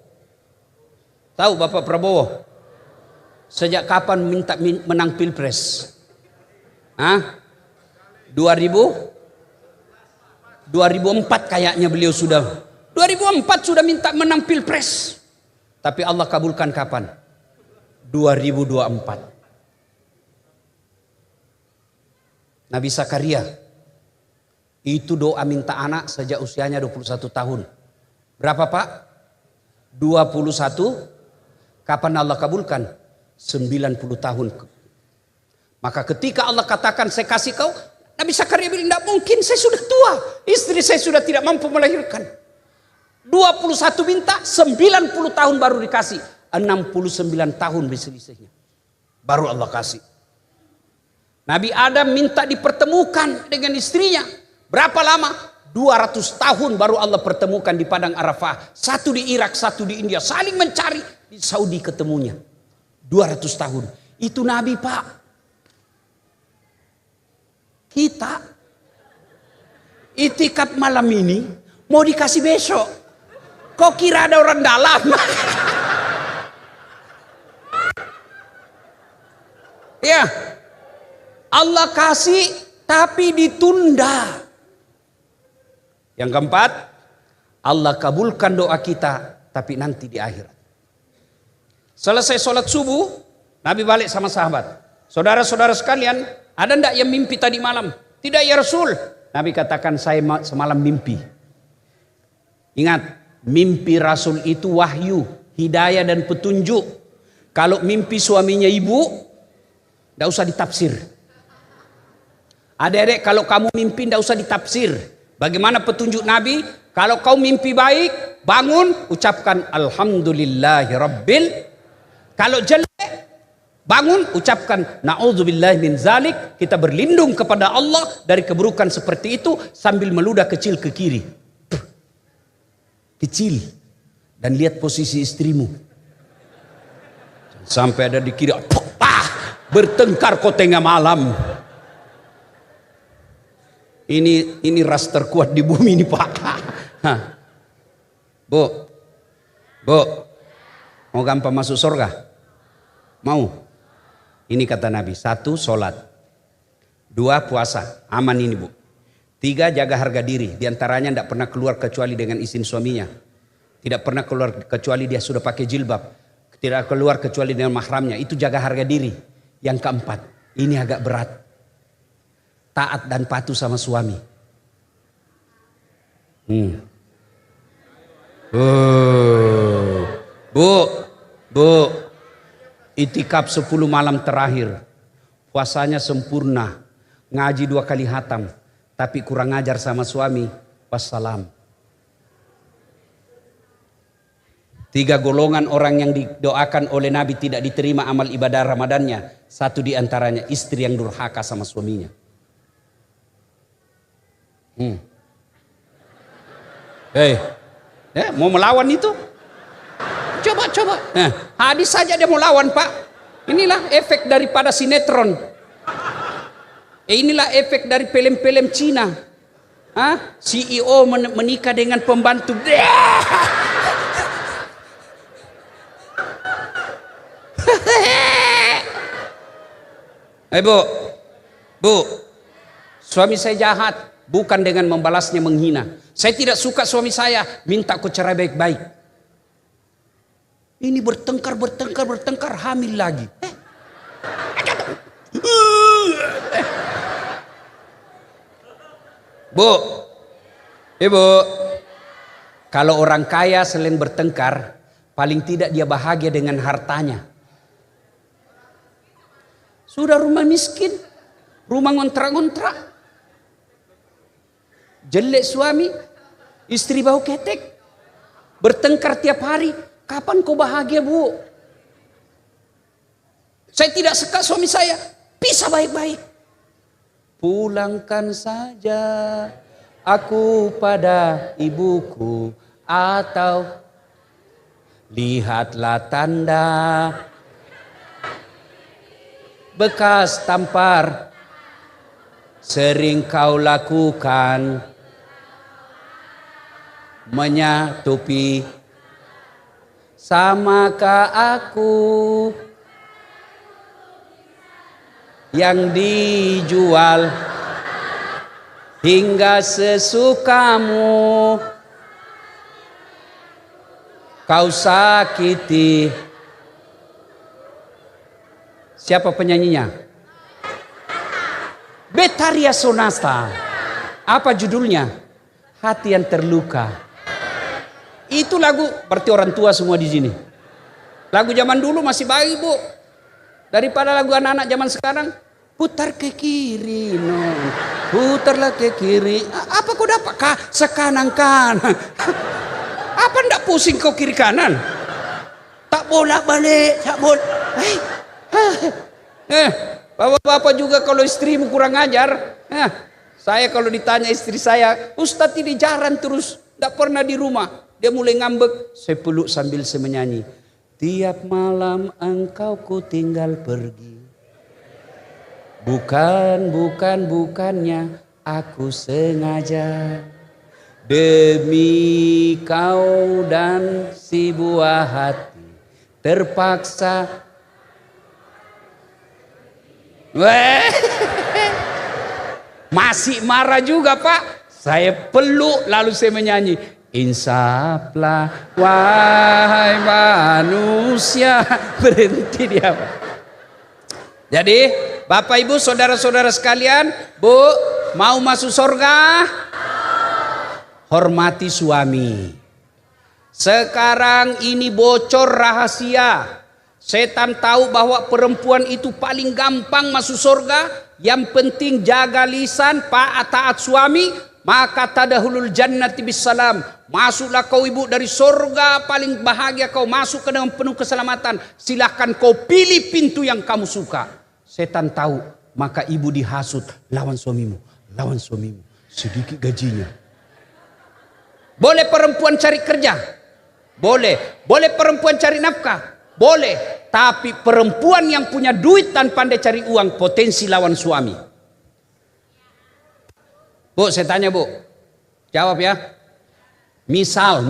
A: Tahu Bapak Prabowo? Sejak kapan minta menang pilpres? Ah, 2004 kayaknya beliau sudah. 2004 sudah minta menang pilpres. Tapi Allah kabulkan kapan? 2024. Nabi Zakaria itu doa minta anak sejak usianya 21 tahun. Berapa Pak? 21. Kapan Allah kabulkan? 90 tahun. Maka ketika Allah katakan saya kasih kau, Nabi Zakaria bilang tidak mungkin, saya sudah tua, istri saya sudah tidak mampu melahirkan. 21 minta, 90 tahun baru dikasih. 69 tahun berselisihnya baru Allah kasih. Nabi Adam minta dipertemukan dengan istrinya. Berapa lama? 200 tahun baru Allah pertemukan di padang Arafah. Satu di Irak, satu di India. Saling mencari. Di Saudi ketemunya. 200 tahun. Itu Nabi Pak. Kita itikaf malam ini mau dikasih besok. Kok kira ada orang dalam? Ya. Allah kasih tapi ditunda. Yang keempat, Allah kabulkan doa kita tapi nanti di akhirat. Selesai sholat subuh, Nabi balik sama sahabat. Saudara-saudara sekalian, ada ndak yang mimpi tadi malam? Tidak ya Rasul. Nabi katakan saya semalam mimpi. Ingat, mimpi Rasul itu wahyu, hidayah dan petunjuk. Kalau mimpi suaminya ibu, tidak usah ditafsir. Adik-adik, kalau kamu mimpi tidak usah ditafsir. Bagaimana petunjuk Nabi? Kalau kau mimpi baik, bangun, ucapkan Alhamdulillahirabbil. Kalau jelek, bangun, ucapkan na'udzubillahi min zalik. Kita berlindung kepada Allah dari keburukan seperti itu sambil meludah kecil ke kiri. Kecil. Dan lihat posisi istrimu. Sampai ada di kiri, bertengkar kau tengah malam. Ini ras terkuat di bumi ini Pak. Bu, mau gampang masuk surga? Mau? Ini kata Nabi. 1, sholat. 2, puasa. Aman ini Bu. 3, jaga harga diri. Di antaranya tidak pernah keluar kecuali dengan izin suaminya. Tidak pernah keluar kecuali dia sudah pakai jilbab. Tidak keluar kecuali dengan mahramnya. Itu jaga harga diri. Yang keempat, ini agak berat. Taat dan patuh sama suami. Bu, itikaf 10 malam terakhir. Puasanya sempurna. Ngaji 2 kali hatam. Tapi kurang ajar sama suami. Wassalam. 3 golongan orang yang didoakan oleh Nabi tidak diterima amal ibadah Ramadannya. 1 diantaranya istri yang durhaka sama suaminya. Mau melawan itu? Coba. Hadis saja dia mau lawan Pak. Inilah efek daripada sinetron. Inilah efek dari film-film Cina. CEO menikah dengan pembantu. Bu, suami saya jahat, bukan dengan membalasnya menghina. Saya tidak suka suami saya, minta aku cerai baik-baik. Ini bertengkar, hamil lagi. Bu, Ibu, kalau orang kaya selain bertengkar, paling tidak dia bahagia dengan hartanya. Sudah rumah miskin, rumah ngontrak-ngontrak. Jelek suami, istri bau ketek. Bertengkar tiap hari, kapan kau bahagia Bu? Saya tidak suka suami saya, pisah baik-baik. Pulangkan saja aku pada ibuku, atau lihatlah tanda bekas tampar sering kau lakukan, menyatupi samakah aku yang dijual hingga sesukamu kau sakiti. Siapa penyanyinya? Betharia Sonata. Apa judulnya? Hati yang terluka. Itu lagu, berarti orang tua semua di sini. Lagu zaman dulu masih baik, Bu. Daripada lagu anak-anak zaman sekarang, putar ke kiri, no. Putarlah ke kiri. Apa kau dapat? Sekanan kanan. Apa ndak pusing kau kiri kanan? Tak bolak balik, tak bolak. Bapak-bapak juga kalau istrimu kurang ajar. Saya kalau ditanya istri saya, Ustadz ini jarang terus, ndak pernah di rumah. Dia mulai ngambek, saya peluk sambil saya menyanyi. Tiap malam engkau ku tinggal pergi. Bukannya aku sengaja. Demi kau dan si buah hati terpaksa. Masih marah juga Pak. Saya peluk lalu saya menyanyi. Insaflah wahai manusia. Berhenti dia Pak. Jadi Bapak Ibu saudara-saudara sekalian, Bu, mau masuk surga? Hormati suami. Sekarang ini bocor rahasia. Setan tahu bahwa perempuan itu paling gampang masuk surga. Yang penting jaga lisan, taat suami, maka tadahulul jannati bisalam. Masuklah kau ibu dari surga, paling bahagia kau masuk ke dengan penuh keselamatan. Silahkan kau pilih pintu yang kamu suka. Setan tahu, maka ibu dihasut, lawan suamimu, sedikit gajinya. Boleh perempuan cari kerja? Boleh. Boleh perempuan cari nafkah? Boleh. Tapi perempuan yang punya duit dan pandai cari uang, potensi lawan suami. Bu, saya tanya Bu. Jawab ya. Misal.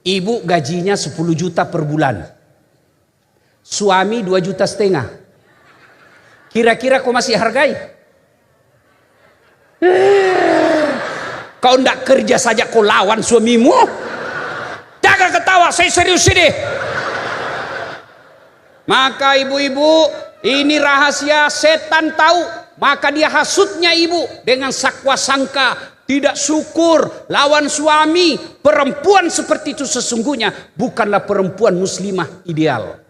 A: Ibu gajinya 10 juta per bulan. Suami 2,5 juta. Kira-kira kau masih hargai? Kau ndak kerja saja kau lawan suamimu? Jangan ketawa, saya serius ini. Maka ibu-ibu, ini rahasia, setan tahu. Maka dia hasutnya ibu dengan sakwa sangka. Tidak syukur, lawan suami. Perempuan seperti itu sesungguhnya bukanlah perempuan muslimah ideal.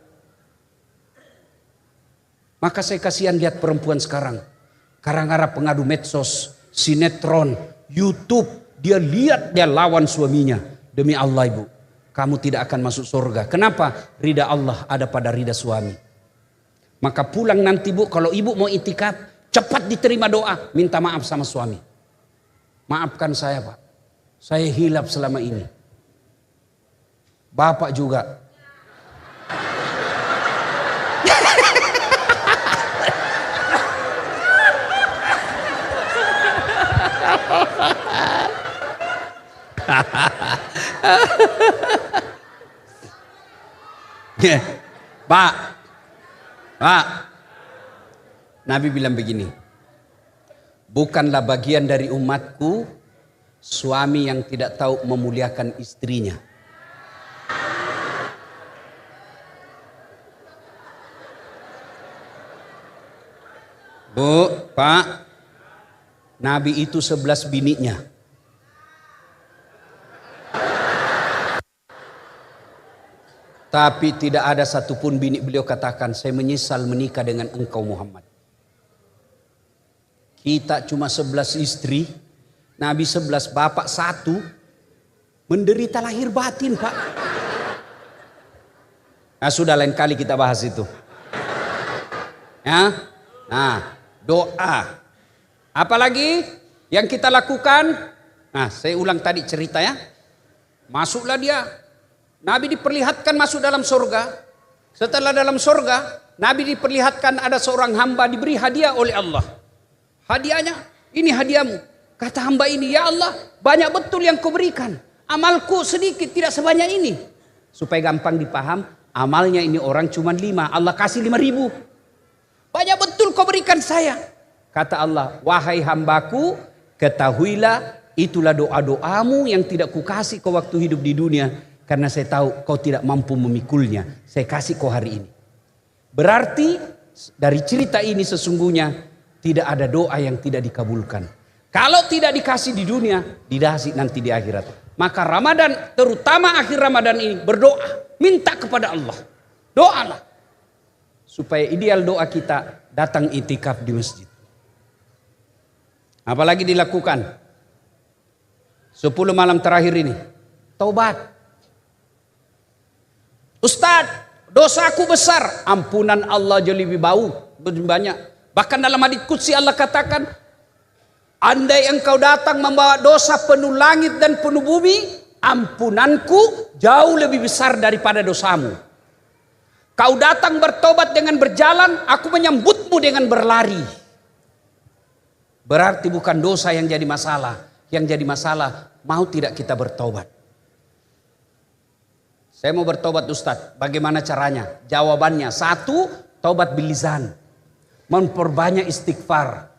A: Maka saya kasihan lihat perempuan sekarang. Gara-gara pengadu medsos, sinetron, YouTube, dia lihat dia lawan suaminya. Demi Allah ibu, kamu tidak akan masuk surga. Kenapa? Ridha Allah ada pada ridha suami. Maka pulang nanti bu, kalau ibu mau itikaf, cepat diterima doa, minta maaf sama suami. Maafkan saya Pak, saya hilaf selama ini. Bapak juga. Pak, Nabi bilang begini, bukanlah bagian dari umatku suami yang tidak tahu memuliakan istrinya. Bu, Pak, Nabi itu 11 bininya. Tapi tidak ada satupun bini beliau katakan, saya menyesal menikah dengan engkau Muhammad. Kita cuma 11 istri, Nabi 11, bapak 1, menderita lahir batin Pak. Nah sudah lain kali kita bahas itu. Ya, nah doa. Apalagi yang kita lakukan? Nah saya ulang tadi cerita ya. Masuklah dia. Nabi diperlihatkan masuk dalam surga. Setelah dalam surga, Nabi diperlihatkan ada seorang hamba diberi hadiah oleh Allah. Hadiahnya, ini hadiahmu. Kata hamba ini, ya Allah, banyak betul yang kau berikan. Amalku sedikit, tidak sebanyak ini. Supaya gampang dipaham, amalnya ini orang cuma 5. Allah kasih 5.000. banyak betul kau berikan saya. Kata Allah, wahai hambaku, ketahuilah itulah doa-doamu yang tidak kukasih kau waktu hidup di dunia. Karena saya tahu kau tidak mampu memikulnya. Saya kasih kau hari ini. Berarti dari cerita ini sesungguhnya tidak ada doa yang tidak dikabulkan. Kalau tidak dikasih di dunia, dikasih nanti di akhirat. Maka Ramadan, terutama akhir Ramadan ini, berdoa. Minta kepada Allah. Doalah. Supaya ideal doa kita datang itikaf di masjid. Apalagi dilakukan 10 malam terakhir ini. Taubat. Ustaz, dosaku besar. Ampunan Allah jauh lebih banyak. Bahkan dalam hadits qudsi Allah katakan, andai engkau datang membawa dosa penuh langit dan penuh bumi, ampunanku jauh lebih besar daripada dosamu. Kau datang bertobat dengan berjalan, aku menyambutmu dengan berlari. Berarti bukan dosa yang jadi masalah. Yang jadi masalah, mau tidak kita bertobat. Saya mau bertobat Ustaz, bagaimana caranya? Jawabannya, 1, tobat bilizan. Memperbanyak istighfar.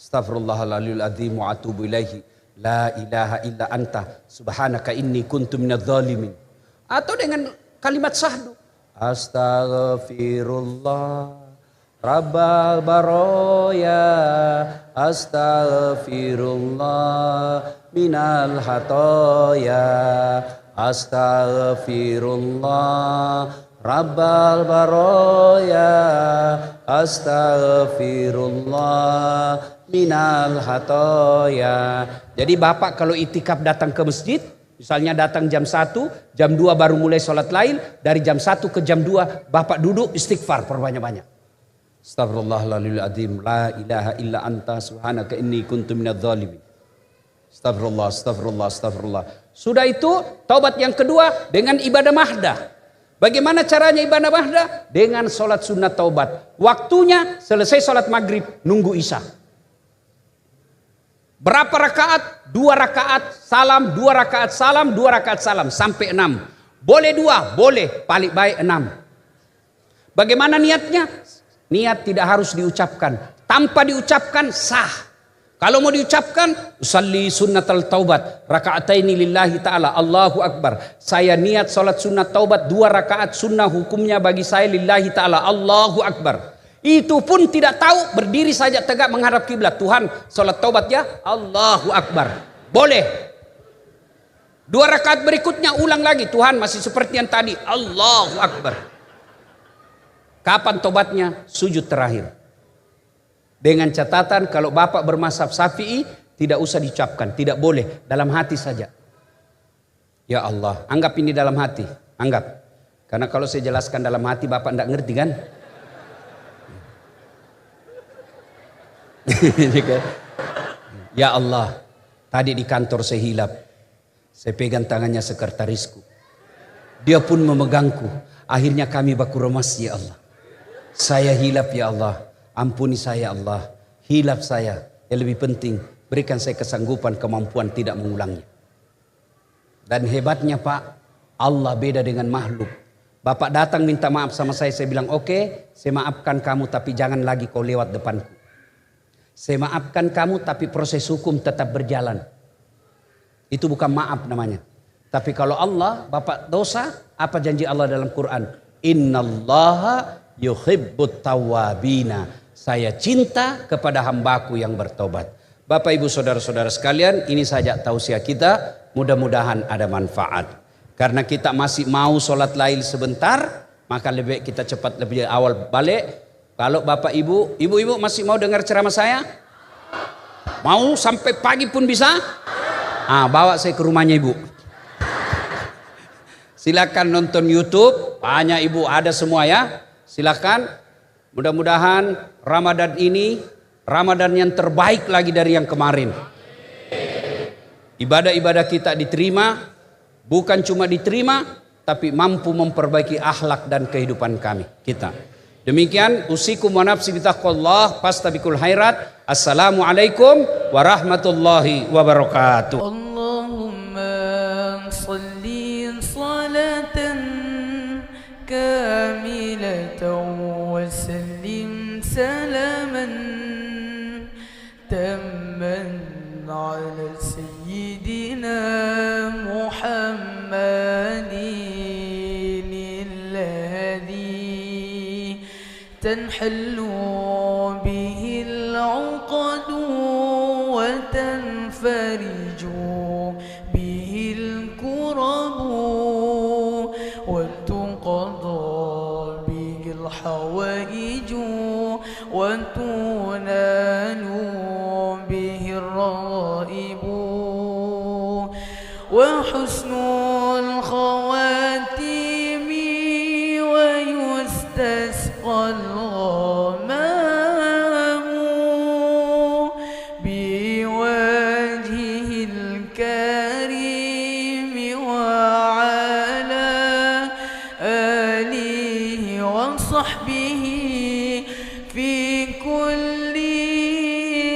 A: Astaghfirullahaladzim wa atubu ilaihi. La ilaha illa anta subhanaka inni kuntu minadz zalimin. Atau dengan kalimat syahdu. Astaghfirullah Rabbal baroya, astaghfirullah minal hatoya, astaghfirullah Rabbal baroya, astaghfirullah minal hatoya. Jadi bapak kalau itikaf datang ke masjid, misalnya datang jam 1, jam 2 baru mulai sholat lail, dari jam 1 ke jam 2 bapak duduk istighfar perbanyak-banyak. Astaghfirullahaladzim, la ilaha illa anta subhanaka inni kuntu minadz zalimin. Astagfirullah, astagfirullah, astagfirullah. Sudah itu taubat yang kedua dengan ibadah mahdah. Bagaimana caranya ibadah mahdah? Dengan sholat sunat taubat. Waktunya selesai sholat maghrib, nunggu isya. Berapa rakaat? 2 rakaat salam, 2 rakaat salam, 2 rakaat salam sampai 6. Boleh 2, boleh, paling baik 6. Bagaimana niatnya? Niat tidak harus diucapkan. Tanpa diucapkan sah. Kalau mau diucapkan, usalli sunnatal taubat rakaataini lillahi ta'ala, Allahu Akbar. Saya niat salat sunat taubat 2 rakaat sunnah, hukumnya bagi saya lillahi ta'ala, Allahu Akbar. Itu pun tidak tahu, berdiri saja tegak menghadap kiblat. Tuhan, salat taubat ya, Allahu Akbar. Boleh. 2 rakaat berikutnya ulang lagi, Tuhan masih seperti yang tadi, Allahu Akbar. Kapan tobatnya? Sujud terakhir. Dengan catatan kalau bapak bermazhab Syafi'i tidak usah diucapkan, tidak boleh, dalam hati saja. Ya Allah, anggap ini dalam hati, anggap. Karena kalau saya jelaskan dalam hati bapak tidak ngerti kan? Ya Allah, tadi di kantor saya hilap. Saya pegang tangannya sekretarisku. Dia pun memegangku. Akhirnya kami baku remas, ya Allah. Saya hilap ya Allah, ampuni saya Allah, hilap saya. Yang lebih penting, berikan saya kesanggupan, kemampuan tidak mengulangnya. Dan hebatnya Pak, Allah beda dengan makhluk. Bapak datang minta maaf sama saya bilang oke, saya maafkan kamu tapi jangan lagi kau lewat depanku. Saya maafkan kamu tapi proses hukum tetap berjalan. Itu bukan maaf namanya. Tapi kalau Allah, bapak dosa, apa janji Allah dalam Quran? Innallaha yuhibbut tawwabina. Saya cinta kepada hambaku yang bertobat. Bapak ibu saudara-saudara sekalian, ini saja tausiah kita. Mudah-mudahan ada manfaat. Karena kita masih mau sholat lail sebentar, maka lebih baik kita cepat lebih awal balik. Kalau bapak ibu masih mau dengar ceramah saya? Mau sampai pagi pun bisa? Bawa saya ke rumahnya ibu. Silakan nonton YouTube, banyak ibu ada semua ya. Silakan, mudah-mudahan Ramadan ini Ramadan yang terbaik lagi dari yang kemarin. Ibadah-ibadah kita diterima, bukan cuma diterima, tapi mampu memperbaiki akhlak dan kehidupan kita. Demikian, usikum wa nafsi bitaqwallah, fastabiqul khairat. Assalamualaikum warahmatullahi wabarakatuh. Allahumma shalli salatan كاملة وسلم سلام
B: تنحل به العقد وتنفرج به الكرب وتقضى به الحوائج وتنال به الرغائب وحسن الخواتيم ويستسقى الغمام بوجهه الكريم وعلى آله وصحبه في كل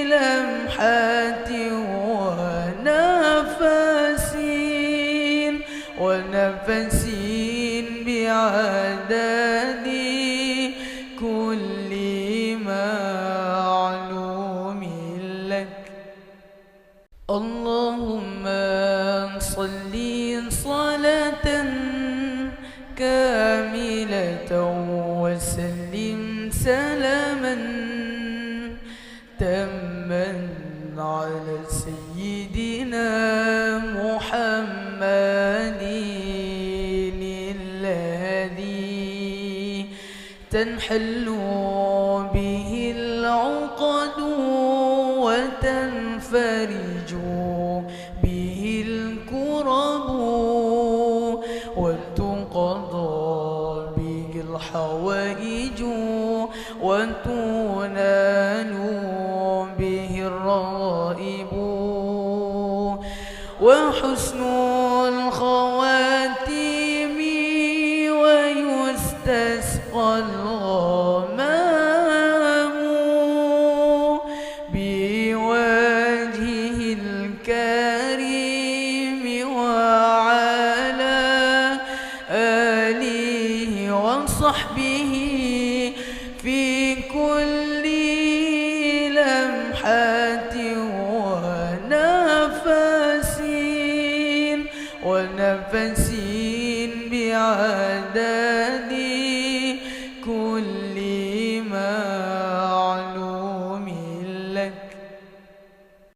B: لمحة ونفس بعدد كل معلوم لك. اللهم صل صلاة كاملة وسلم سلاما تاما على سيدنا محمد الذي تنحل به العقد وتنفرج به الكرب وتقضى به الحوائج وتنال به الرغائب وحسن الخواتيم ويستسقى الغمام بوجهه الكريم وعلى آله وصحبه في كل لمحة ونفس بعدد